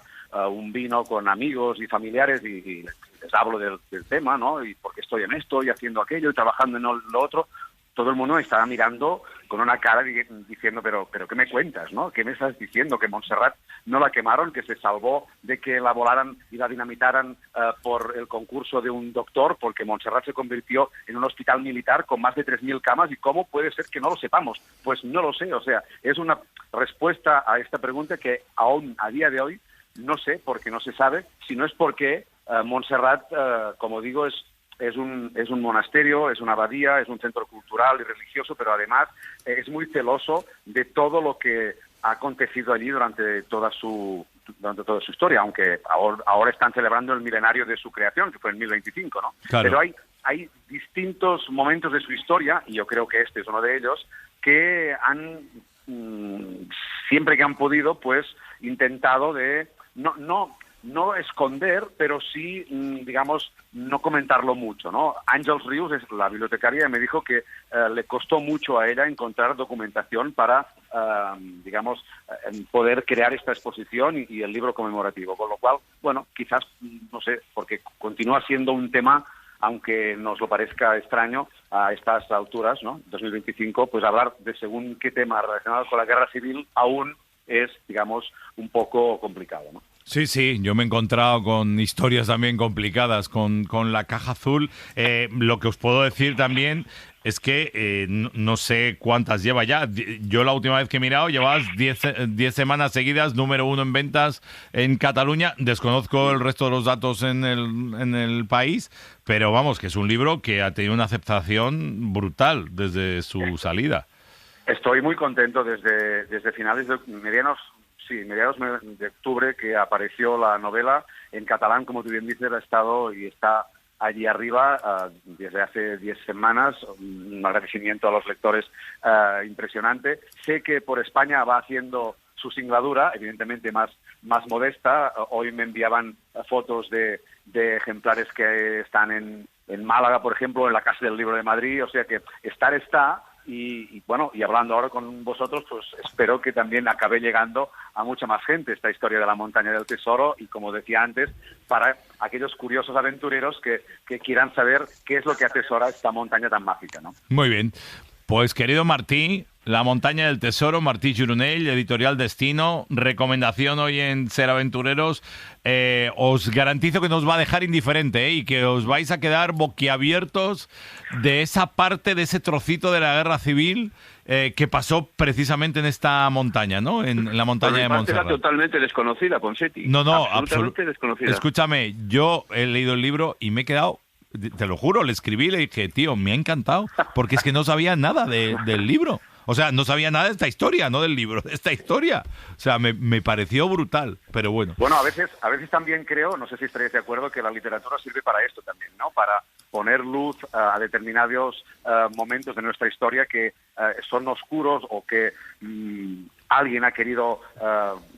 un vino con amigos y familiares y les hablo del tema, ¿no? Y por qué estoy en esto y haciendo aquello y trabajando en lo otro. Todo el mundo me estaba mirando con una cara diciendo, pero ¿qué me cuentas, no? ¿Qué me estás diciendo? Que Montserrat no la quemaron, que se salvó de que la volaran y la dinamitaran por el concurso de un doctor, porque Montserrat se convirtió en un hospital militar con más de 3.000 camas, y ¿cómo puede ser que no lo sepamos? Pues no lo sé, o sea, es una respuesta a esta pregunta que aún a día de hoy no sé, porque no se sabe, si no es porque Montserrat, como digo, es un monasterio, es una abadía, es un centro cultural y religioso, pero además es muy celoso de todo lo que ha acontecido allí durante toda su historia, aunque ahora están celebrando el milenario de su creación, que fue en 1025, ¿no? Claro. Pero hay distintos momentos de su historia, y yo creo que este es uno de ellos, que han, siempre que han podido, pues intentado de no esconder, pero sí, digamos, no comentarlo mucho, ¿no? Àngels Rius es la bibliotecaria y me dijo que le costó mucho a ella encontrar documentación para, digamos, poder crear esta exposición y el libro conmemorativo. Con lo cual, bueno, quizás, no sé, porque continúa siendo un tema, aunque nos lo parezca extraño a estas alturas, ¿no? 2025, pues hablar de según qué tema relacionado con la guerra civil aún es, digamos, un poco complicado, ¿no? Sí, yo me he encontrado con historias también complicadas con la caja azul. Lo que os puedo decir también es que no sé cuántas lleva ya. Yo la última vez que he mirado llevabas 10 semanas seguidas, número 1 en ventas en Cataluña. Desconozco el resto de los datos en el país, pero vamos, que es un libro que ha tenido una aceptación brutal desde su salida. Estoy muy contento desde finales de mediados de octubre, que apareció la novela en catalán, como tú bien dices, ha estado y está allí arriba desde hace 10 semanas, un agradecimiento a los lectores impresionante. Sé que por España va haciendo su singladura, evidentemente más modesta. Hoy me enviaban fotos de ejemplares que están en Málaga, por ejemplo, en la Casa del Libro de Madrid, o sea que está. Y bueno, y hablando ahora con vosotros, pues espero que también acabe llegando a mucha más gente esta historia de la montaña del tesoro, y como decía antes, para aquellos curiosos aventureros que quieran saber qué es lo que atesora esta montaña tan mágica, ¿no? Muy bien. Pues querido Martí, La montaña del tesoro, Martí Gironell, Editorial Destino, recomendación hoy en Ser Aventureros. Os garantizo que nos va a dejar indiferente, y que os vais a quedar boquiabiertos de esa parte, de ese trocito de la guerra civil que pasó precisamente en esta montaña, ¿no? En la montaña de Montserrat. Era totalmente desconocida, Ponseti. No, absolutamente desconocida. Escúchame, yo he leído el libro y me he quedado, te lo juro, le escribí, le dije, tío, me ha encantado, porque es que no sabía nada del libro. O sea, no sabía nada de esta historia, no del libro, de esta historia. O sea, me pareció brutal, pero bueno. Bueno, a veces también creo, no sé si estaréis de acuerdo, que la literatura sirve para esto también, ¿no? Para poner luz a determinados momentos de nuestra historia que son oscuros o que alguien ha querido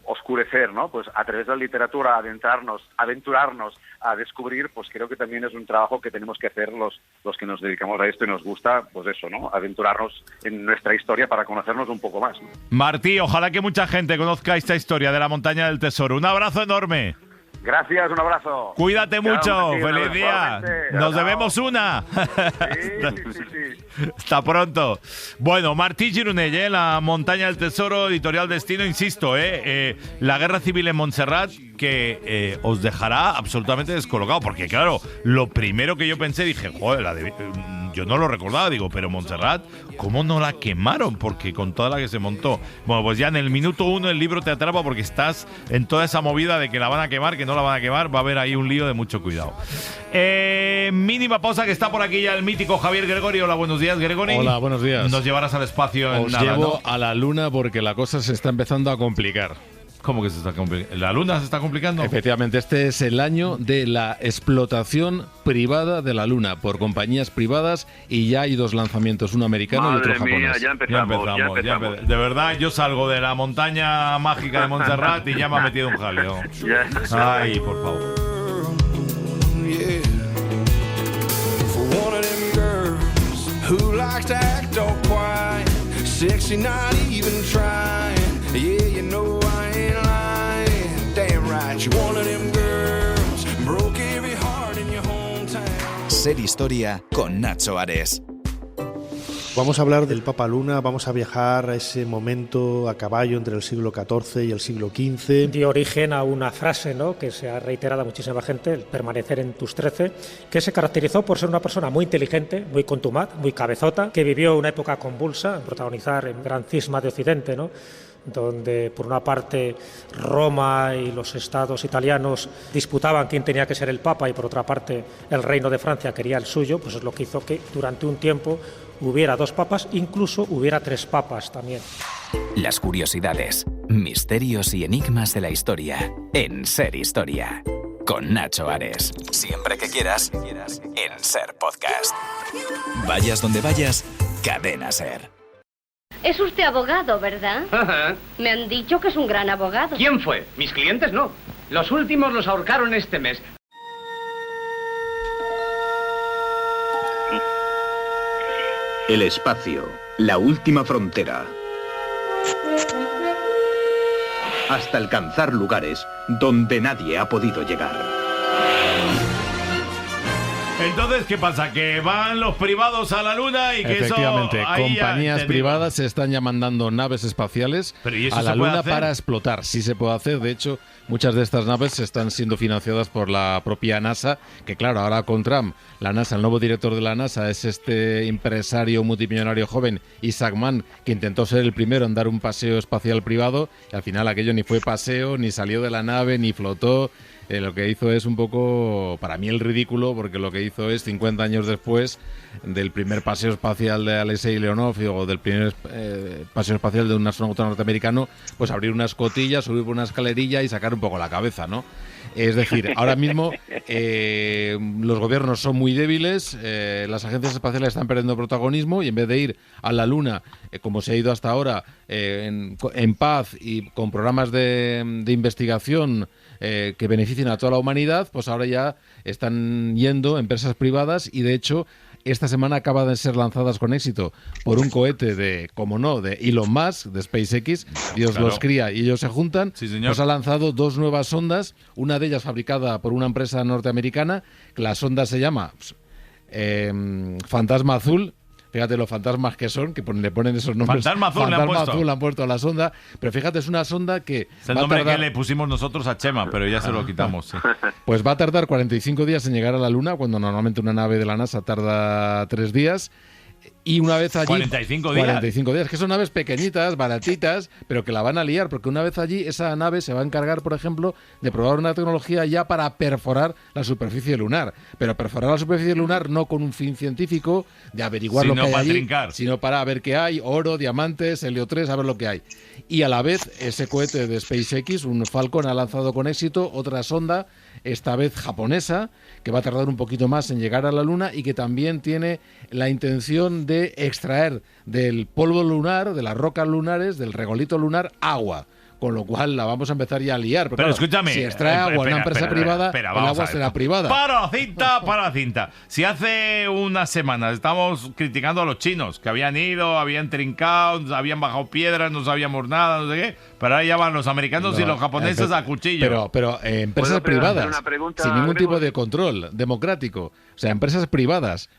oscurecer, ¿no? Pues a través de la literatura aventurarnos a descubrir, pues creo que también es un trabajo que tenemos que hacer los que nos dedicamos a esto y nos gusta, pues eso, ¿no? Aventurarnos en nuestra historia para conocernos un poco más, ¿no? Martí, ojalá que mucha gente conozca esta historia de la montaña del tesoro. Un abrazo enorme. Gracias, un abrazo. Cuídate mucho, feliz día. Nos debemos una. Sí. Hasta pronto. Bueno, Martí Gironell, La montaña del tesoro, Editorial Destino, insisto, la guerra civil en Montserrat, que os dejará absolutamente descolocado, porque claro, lo primero que yo pensé, dije, joder, yo no lo recordaba, digo, pero Montserrat, ¿cómo no la quemaron? Porque con toda la que se montó. Bueno, pues ya en el minuto 1 el libro te atrapa porque estás en toda esa movida de que la van a quemar, que no la van a quemar, va a haber ahí un lío de mucho cuidado. Mínima pausa, que está por aquí ya el mítico Javier Gregori. Hola, buenos días, Gregori. Hola, buenos días. Nos llevarás al espacio en Os nada, llevo ¿no? a la Luna porque la cosa se está empezando a complicar. ¿Cómo que se está complicando? ¿La Luna se está complicando? Efectivamente, este es el año de la explotación privada de la Luna por compañías privadas y ya hay 2 lanzamientos, uno americano y otro japonés. Ya empezamos. De verdad, yo salgo de la montaña mágica de Montserrat y ya me ha metido un jaleo. Ay, por favor. Who likes to act all quiet, sexy, not even trying. Yeah, you know I ain't lying. Damn right, you're one of them girls. Broke every heart in your hometown. Ser Historia con Nacho Ares. Vamos a hablar del Papa Luna, vamos a viajar a ese momento a caballo entre el siglo XIV y el siglo XV. Dio origen a una frase, ¿no?, que se ha reiterado a muchísima gente, el permanecer en tus 13, que se caracterizó por ser una persona muy inteligente, muy contumaz, muy cabezota, que vivió una época convulsa, en protagonizar el gran cisma de Occidente, ¿no?, donde por una parte Roma y los estados italianos disputaban quién tenía que ser el Papa y por otra parte el Reino de Francia quería el suyo, pues es lo que hizo que durante un tiempo hubiera 2 papas, incluso hubiera 3 papas también. Las curiosidades, misterios y enigmas de la historia en Ser Historia con Nacho Ares. Siempre que quieras, en Ser Podcast. Vayas donde vayas, Cadena Ser. Es usted abogado, ¿verdad? Ajá. Me han dicho que es un gran abogado. ¿Quién fue? Mis clientes no. Los últimos los ahorcaron este mes. El espacio, la última frontera. Hasta alcanzar lugares donde nadie ha podido llegar. Entonces, ¿qué pasa? ¿Que van los privados a la Luna y que efectivamente, eso... Efectivamente, compañías privadas se están ya mandando naves espaciales a la Luna para explotar. Sí se puede hacer, de hecho, muchas de estas naves están siendo financiadas por la propia NASA, que claro, ahora con Trump, la NASA, el nuevo director de la NASA es este empresario multimillonario joven, Isaac Mann, que intentó ser el primero en dar un paseo espacial privado, y al final aquello ni fue paseo, ni salió de la nave, ni flotó. Lo que hizo es un poco, para mí, el ridículo, porque lo que hizo es, 50 años después del primer paseo espacial de Alexei Leonov o del primer paseo espacial de un astronauta norteamericano, pues abrir una escotilla, subir por una escalerilla y sacar un poco la cabeza, ¿no? Es decir, ahora mismo los gobiernos son muy débiles, las agencias espaciales están perdiendo protagonismo y en vez de ir a la Luna, como se ha ido hasta ahora, en paz y con programas de investigación que beneficien a toda la humanidad, pues ahora ya están yendo empresas privadas y de hecho esta semana acaban de ser lanzadas con éxito por un cohete de, como no, de Elon Musk, de SpaceX. Dios los cría y ellos se juntan. Sí, señor. Pues ha lanzado 2 nuevas sondas, una de ellas fabricada por una empresa norteamericana, que la sonda se llama Fantasma Azul. Fíjate los fantasmas que son, que le ponen esos nombres. Fantasma Azul le han puesto a la sonda. Pero fíjate, es una sonda que... Es el nombre que le pusimos nosotros a Chema, pero ya se lo quitamos. Sí. Pues va a tardar 45 días en llegar a la Luna, cuando normalmente una nave de la NASA tarda 3 días. Y una vez allí... 45 días. 45 días, que son naves pequeñitas, baratitas, pero que la van a liar, porque una vez allí esa nave se va a encargar, por ejemplo, de probar una tecnología ya para perforar la superficie lunar. Pero perforar la superficie lunar no con un fin científico de averiguar lo que hay allí, sino para ver qué hay, oro, diamantes, helio 3, a ver lo que hay. Y a la vez, ese cohete de SpaceX, un Falcon, ha lanzado con éxito otra sonda, esta vez japonesa, que va a tardar un poquito más en llegar a la Luna y que también tiene la intención de extraer del polvo lunar, de las rocas lunares, del regolito lunar, agua. Con lo cual la vamos a empezar ya a liar. Pero claro, escúchame, si extrae agua en una empresa privada, el agua será privada. Para la cinta. Si hace unas semanas estábamos criticando a los chinos, que habían ido, habían trincado, habían bajado piedras, no sabíamos nada, no sé qué, pero ahora ya van los americanos y los japoneses a cuchillo. Pero empresas privadas, sin ningún tipo de control democrático. O sea, empresas privadas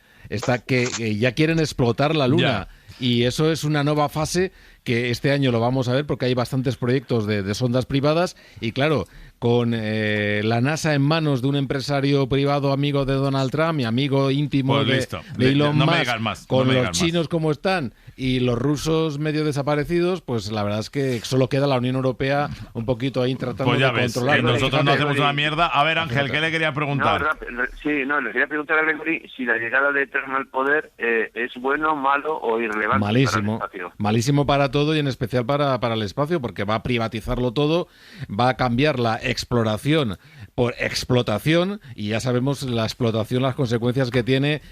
que ya quieren explotar la Luna. Y eso es una nueva fase que este año lo vamos a ver porque hay bastantes proyectos de sondas privadas y claro, con la NASA en manos de un empresario privado amigo de Donald Trump y amigo íntimo de Elon Musk, con los chinos como están y los rusos medio desaparecidos, pues la verdad es que solo queda la Unión Europea un poquito ahí tratando de controlar. Nosotros no hacemos una mierda. A ver, Ángel, ¿qué le quería preguntar? Le quería preguntar a Gregory si la llegada de Trump al poder es bueno, malo o irrelevante. Malísimo. Malísimo para todo y en especial para el espacio, porque va a privatizarlo todo, va a cambiar la exploración por explotación y ya sabemos la explotación, las consecuencias que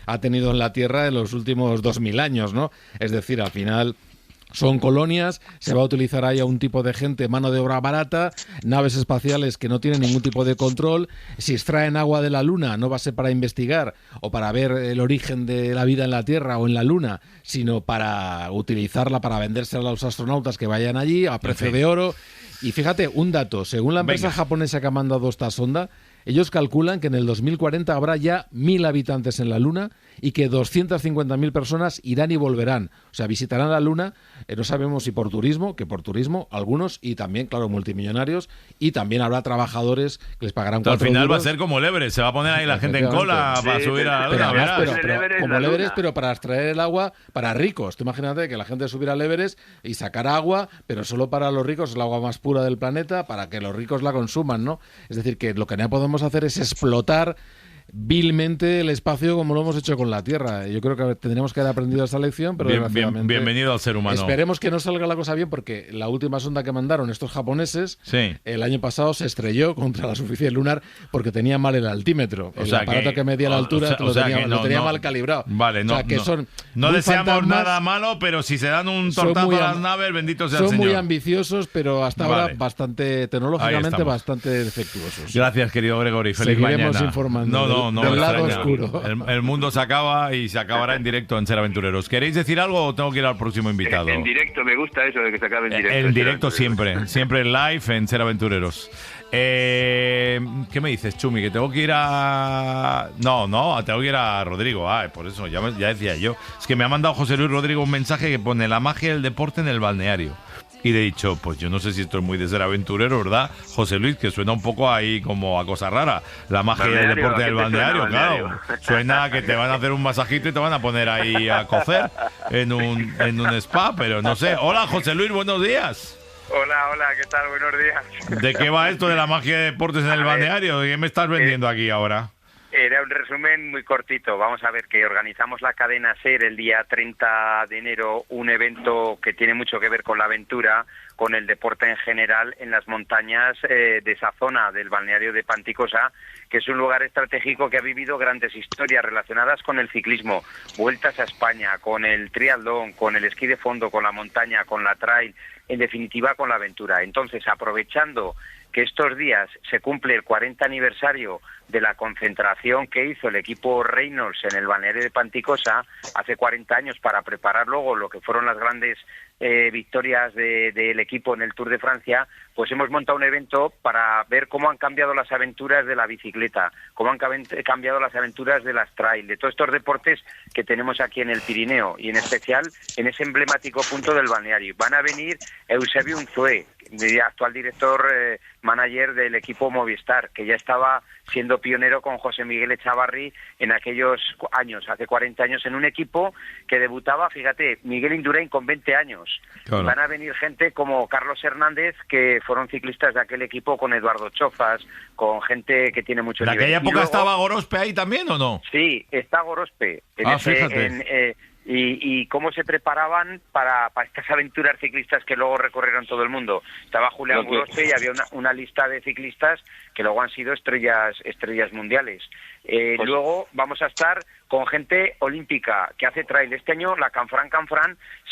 ha tenido en la Tierra en los últimos 2000 años, ¿no? Es decir, al final son colonias, se va a utilizar ahí a un tipo de gente, mano de obra barata, naves espaciales que no tienen ningún tipo de control. Si extraen agua de la Luna, no va a ser para investigar o para ver el origen de la vida en la Tierra o en la Luna, sino para utilizarla para vendérsela a los astronautas que vayan allí a precio de oro. Y fíjate, un dato, según la empresa japonesa que ha mandado esta sonda, ellos calculan que en el 2040 habrá ya 1.000 habitantes en la Luna y que 250.000 personas irán y volverán. O sea, visitarán la Luna, no sabemos si por turismo, algunos, y también, claro, multimillonarios, y también habrá trabajadores que les pagarán 4 euros. Al final va a ser como el Everest, se va a poner ahí la gente en cola para subir a la Luna. Pero como el Everest, pero para extraer el agua para ricos. Tú imagínate que la gente subiera al Everest y sacara agua, pero solo para los ricos, es el agua más pura del planeta, para que los ricos la consuman, ¿no? Es decir, que lo que no podemos hacer es explotar vilmente el espacio como lo hemos hecho con la Tierra. Yo creo que tendríamos que haber aprendido esa lección, pero bienvenido al ser humano. Esperemos que no salga la cosa bien, porque la última sonda que mandaron estos japoneses el año pasado se estrelló contra la superficie lunar porque tenía mal el altímetro. El aparato que medía la altura lo tenía mal calibrado. Vale, no deseamos nada malo, pero si se dan un tortazo a las naves, bendito sea el Señor. Son muy ambiciosos, pero hasta ahora bastante tecnológicamente bastante defectuosos. Gracias, querido Gregory. Feliz mañana. Seguiremos informando. Del lado oscuro. El mundo se acaba y se acabará en directo en Ser Aventureros. ¿Queréis decir algo o tengo que ir al próximo invitado? En directo, me gusta eso de que se acabe en directo. En directo siempre live en Ser Aventureros. ¿Qué me dices, Chumi? Que tengo que ir a... No, tengo que ir a Rodrigo. Por eso, ya decía yo. Es que me ha mandado José Luis Rodrigo un mensaje que pone la magia del deporte en el balneario. Y le he dicho, pues yo no sé si esto es muy de Ser Aventurero, ¿verdad, José Luis? Que suena un poco ahí como a cosa rara. La magia del deporte del balneario, claro. Suena a que te van a hacer un masajito y te van a poner ahí a cocer en un spa, pero no sé. Hola, José Luis, buenos días. Hola, ¿qué tal? Buenos días. ¿De qué va esto de la magia de deportes en el balneario? ¿Qué me estás vendiendo aquí ahora? Era un resumen muy cortito. Vamos a ver que organizamos la cadena SER el día 30 de enero, un evento que tiene mucho que ver con la aventura, con el deporte en general en las montañas de esa zona del balneario de Panticosa, que es un lugar estratégico que ha vivido grandes historias relacionadas con el ciclismo, vueltas a España, con el triatlón, con el esquí de fondo, con la montaña, con la trail, en definitiva con la aventura. Entonces, aprovechando que estos días se cumple el 40 aniversario de la concentración que hizo el equipo Reynolds en el balneario de Panticosa hace 40 años para preparar luego lo que fueron las grandes victorias del equipo en el Tour de Francia, pues hemos montado un evento para ver cómo han cambiado las aventuras de la bicicleta, cómo han cambiado las aventuras de las trail, de todos estos deportes que tenemos aquí en el Pirineo y en especial en ese emblemático punto del balneario. Van a venir Eusebio Unzué, actual director manager del equipo Movistar, que ya estaba siendo pionero con José Miguel Echavarri en aquellos años, hace 40 años, en un equipo que debutaba, fíjate, Miguel Indurain con 20 años. Claro. Van a venir gente como Carlos Hernández, que fueron ciclistas de aquel equipo, con Eduardo Chofas, con gente que tiene mucho nivel. ¿En aquella época estaba Gorospe ahí también o no? Sí, está Gorospe. Fíjate. Y cómo se preparaban para estas aventuras ciclistas que luego recorrieron todo el mundo. Estaba Julián Gorospe y había una lista de ciclistas que luego han sido estrellas mundiales. Luego vamos a estar con gente olímpica que hace trail. Este año la Canfrán,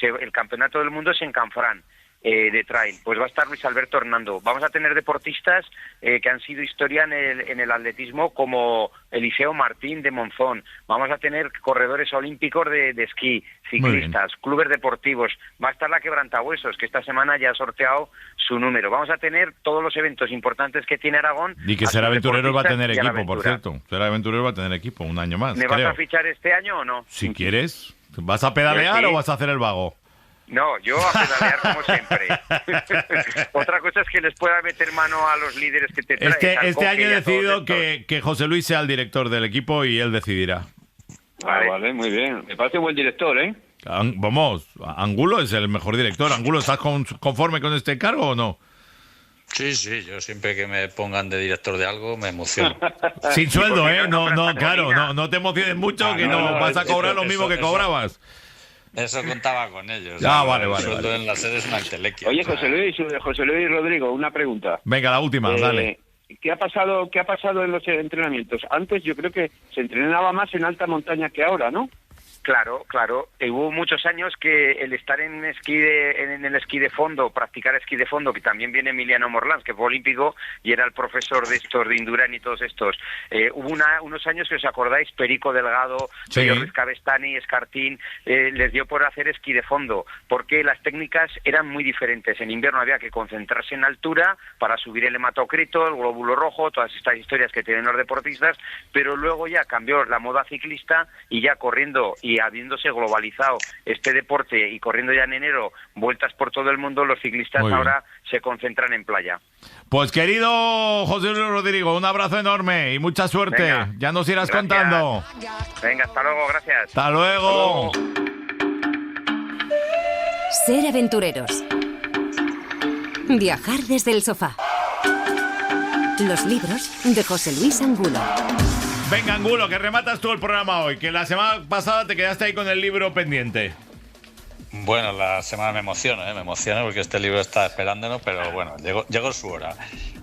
el campeonato del mundo es en Canfrán. De trail, pues va a estar Luis Alberto Hernando. Vamos a tener deportistas que han sido historia en el atletismo, como Eliseo Martín de Monzón. Vamos a tener corredores olímpicos de esquí, ciclistas, clubes deportivos. Va a estar la Quebrantahuesos, que esta semana ya ha sorteado su número. Vamos a tener todos los eventos importantes que tiene Aragón. Y que Ser Aventureros va a tener equipo, por cierto. Ser Aventureros va a tener equipo un año más. ¿Me vas a fichar este año o no? Si quieres. ¿Vas a pedalear o vas a hacer el vago? No, yo a pedalear como siempre. Otra cosa es que les pueda meter mano a los líderes que te traen. Este año he decidido que José Luis sea el director del equipo y él decidirá. Vale, muy bien. Me parece un buen director, ¿eh? Vamos, Angulo es el mejor director. Angulo, ¿estás conforme con este cargo o no? Sí, yo siempre que me pongan de director de algo me emociono. Sin sueldo, ¿eh? No te emociones mucho, que no vas a cobrar lo mismo que cobrabas. Eso contaba con ellos. Vale. El sueldo en la sede es una entelequia. Oye, José Luis Rodrigo, una pregunta. Venga, la última, dale. ¿Qué ha pasado en los entrenamientos? Antes yo creo que se entrenaba más en alta montaña que ahora, ¿no? Claro. Hubo muchos años que el estar en el esquí de fondo, practicar esquí de fondo, que también viene Emiliano Morlans, que fue olímpico y era el profesor de estos, de Indurain y todos estos. Hubo unos años que os acordáis, Perico Delgado, Ruiz Cabestany, Escartín, les dio por hacer esquí de fondo, porque las técnicas eran muy diferentes. En invierno había que concentrarse en altura para subir el hematocrito, el glóbulo rojo, todas estas historias que tienen los deportistas, pero luego ya cambió la moda ciclista y ya corriendo y habiéndose globalizado este deporte y corriendo ya en enero vueltas por todo el mundo, los ciclistas ahora se concentran en playa. Pues querido José Luis Rodrigo, un abrazo enorme y mucha suerte. Venga, ya nos irás contando. Venga, hasta luego, gracias. Hasta luego. Ser aventureros. Viajar desde el sofá. Los libros de José Luis Angulo. Venga, Angulo, que rematas tú el programa hoy, que la semana pasada te quedaste ahí con el libro pendiente. Bueno, la semana me emociona porque este libro está esperándonos, pero bueno, llegó su hora.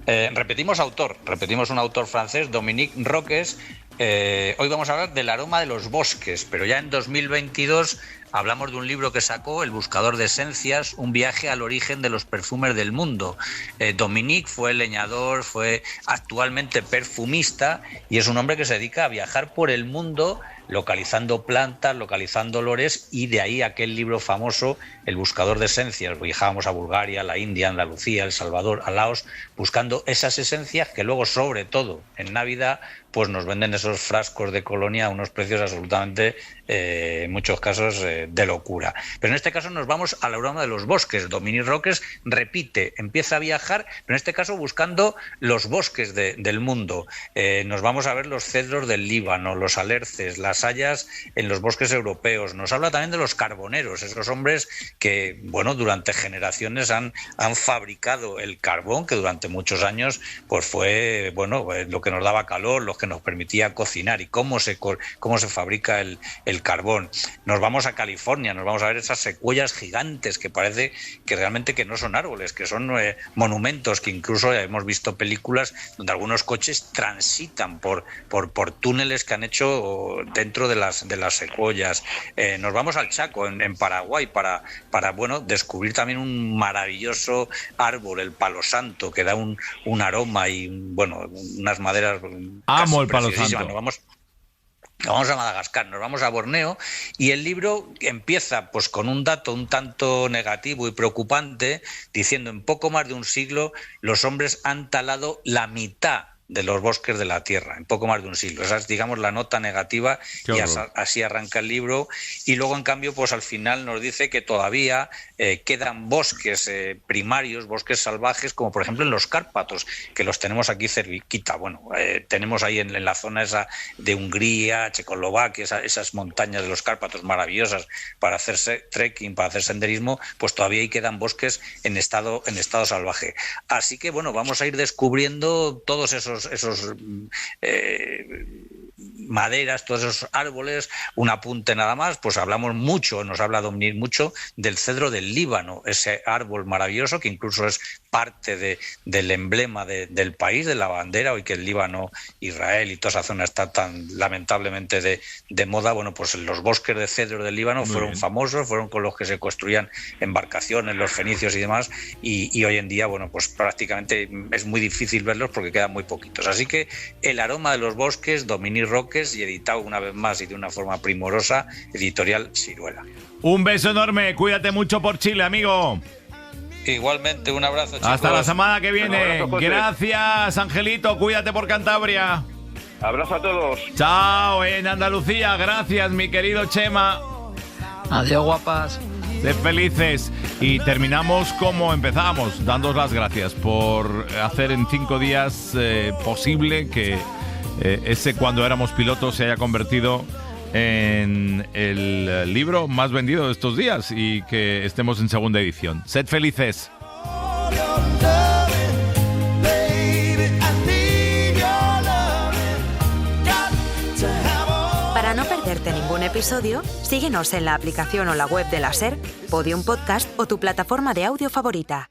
Repetimos un autor francés, Dominique Roques. Hoy vamos a hablar del aroma de los bosques, pero ya en 2022 hablamos de un libro que sacó, El buscador de esencias, un viaje al origen de los perfumes del mundo. Dominique fue leñador, fue actualmente perfumista y es un hombre que se dedica a viajar por el mundo localizando plantas, localizando olores, y de ahí aquel libro famoso, El buscador de esencias. Viajábamos a Bulgaria, la India, Andalucía, El Salvador, a Laos, buscando esas esencias que luego, sobre todo en Navidad, pues nos venden esos frascos de colonia a unos precios absolutamente, en muchos casos, de locura. Pero en este caso nos vamos al aroma de los bosques. Dominique Roques repite, empieza a viajar, pero en este caso buscando los bosques del mundo. Nos vamos a ver los cedros del Líbano, los alerces, las hayas en los bosques europeos. Nos habla también de los carboneros, esos hombres que, bueno, durante generaciones han fabricado el carbón, que durante muchos años pues fue, bueno, lo que nos daba calor, lo que nos permitía cocinar, y cómo se fabrica el carbón. Nos vamos a California, nos vamos a ver esas secuoyas gigantes que parece que realmente que no son árboles, que son monumentos, que incluso hemos visto películas donde algunos coches transitan por túneles que han hecho dentro de las secuoyas. Nos vamos al Chaco, en Paraguay, para bueno, descubrir también un maravilloso árbol, el palo santo, que da un aroma y bueno, unas maderas. Amo el palo santo. Nos vamos a Madagascar, nos vamos a Borneo, y el libro empieza pues con un dato un tanto negativo y preocupante, diciendo: en poco más de un siglo los hombres han talado la mitad de los bosques de la Tierra, en poco más de un siglo. Esa es, digamos, la nota negativa, y así arranca el libro. Y luego, en cambio, pues al final nos dice que todavía quedan bosques primarios, bosques salvajes, como por ejemplo en los Cárpatos, que los tenemos aquí cerquita. Bueno, tenemos ahí en la zona esa de Hungría, Checoslovaquia, esas montañas de los Cárpatos maravillosas para hacer trekking, para hacer senderismo, pues todavía ahí quedan bosques en estado salvaje. Así que, bueno, vamos a ir descubriendo todos esos maderas, todos esos árboles. Un apunte nada más, pues nos habla Dominique mucho del cedro del Líbano, ese árbol maravilloso que incluso es parte del emblema del país, de la bandera, hoy que el Líbano, Israel y toda esa zona está tan lamentablemente de moda. Bueno, pues los bosques de cedro del Líbano fueron famosos, fueron con los que se construían embarcaciones, los fenicios y demás, y hoy en día, bueno, pues prácticamente es muy difícil verlos porque quedan muy poquitos. Así que El aroma de los bosques, Dominique Roques, y editado una vez más y de una forma primorosa, editorial Siruela. Un beso enorme, cuídate mucho por Chile, amigo. Igualmente, un abrazo, chicos. Hasta la semana que viene. Abrazo, gracias, Angelito, cuídate por Cantabria. Abrazo a todos. Chao, en Andalucía. Gracias, mi querido Chema. Adiós, guapas. Sed felices. Y terminamos como empezamos, dándoos las gracias por hacer en 5 días posible que ese Cuando éramos pilotos se haya convertido en el libro más vendido de estos días y que estemos en segunda edición. Sed felices. Para no perderte ningún episodio, síguenos en la aplicación o la web de la SER, Podium Podcast o tu plataforma de audio favorita.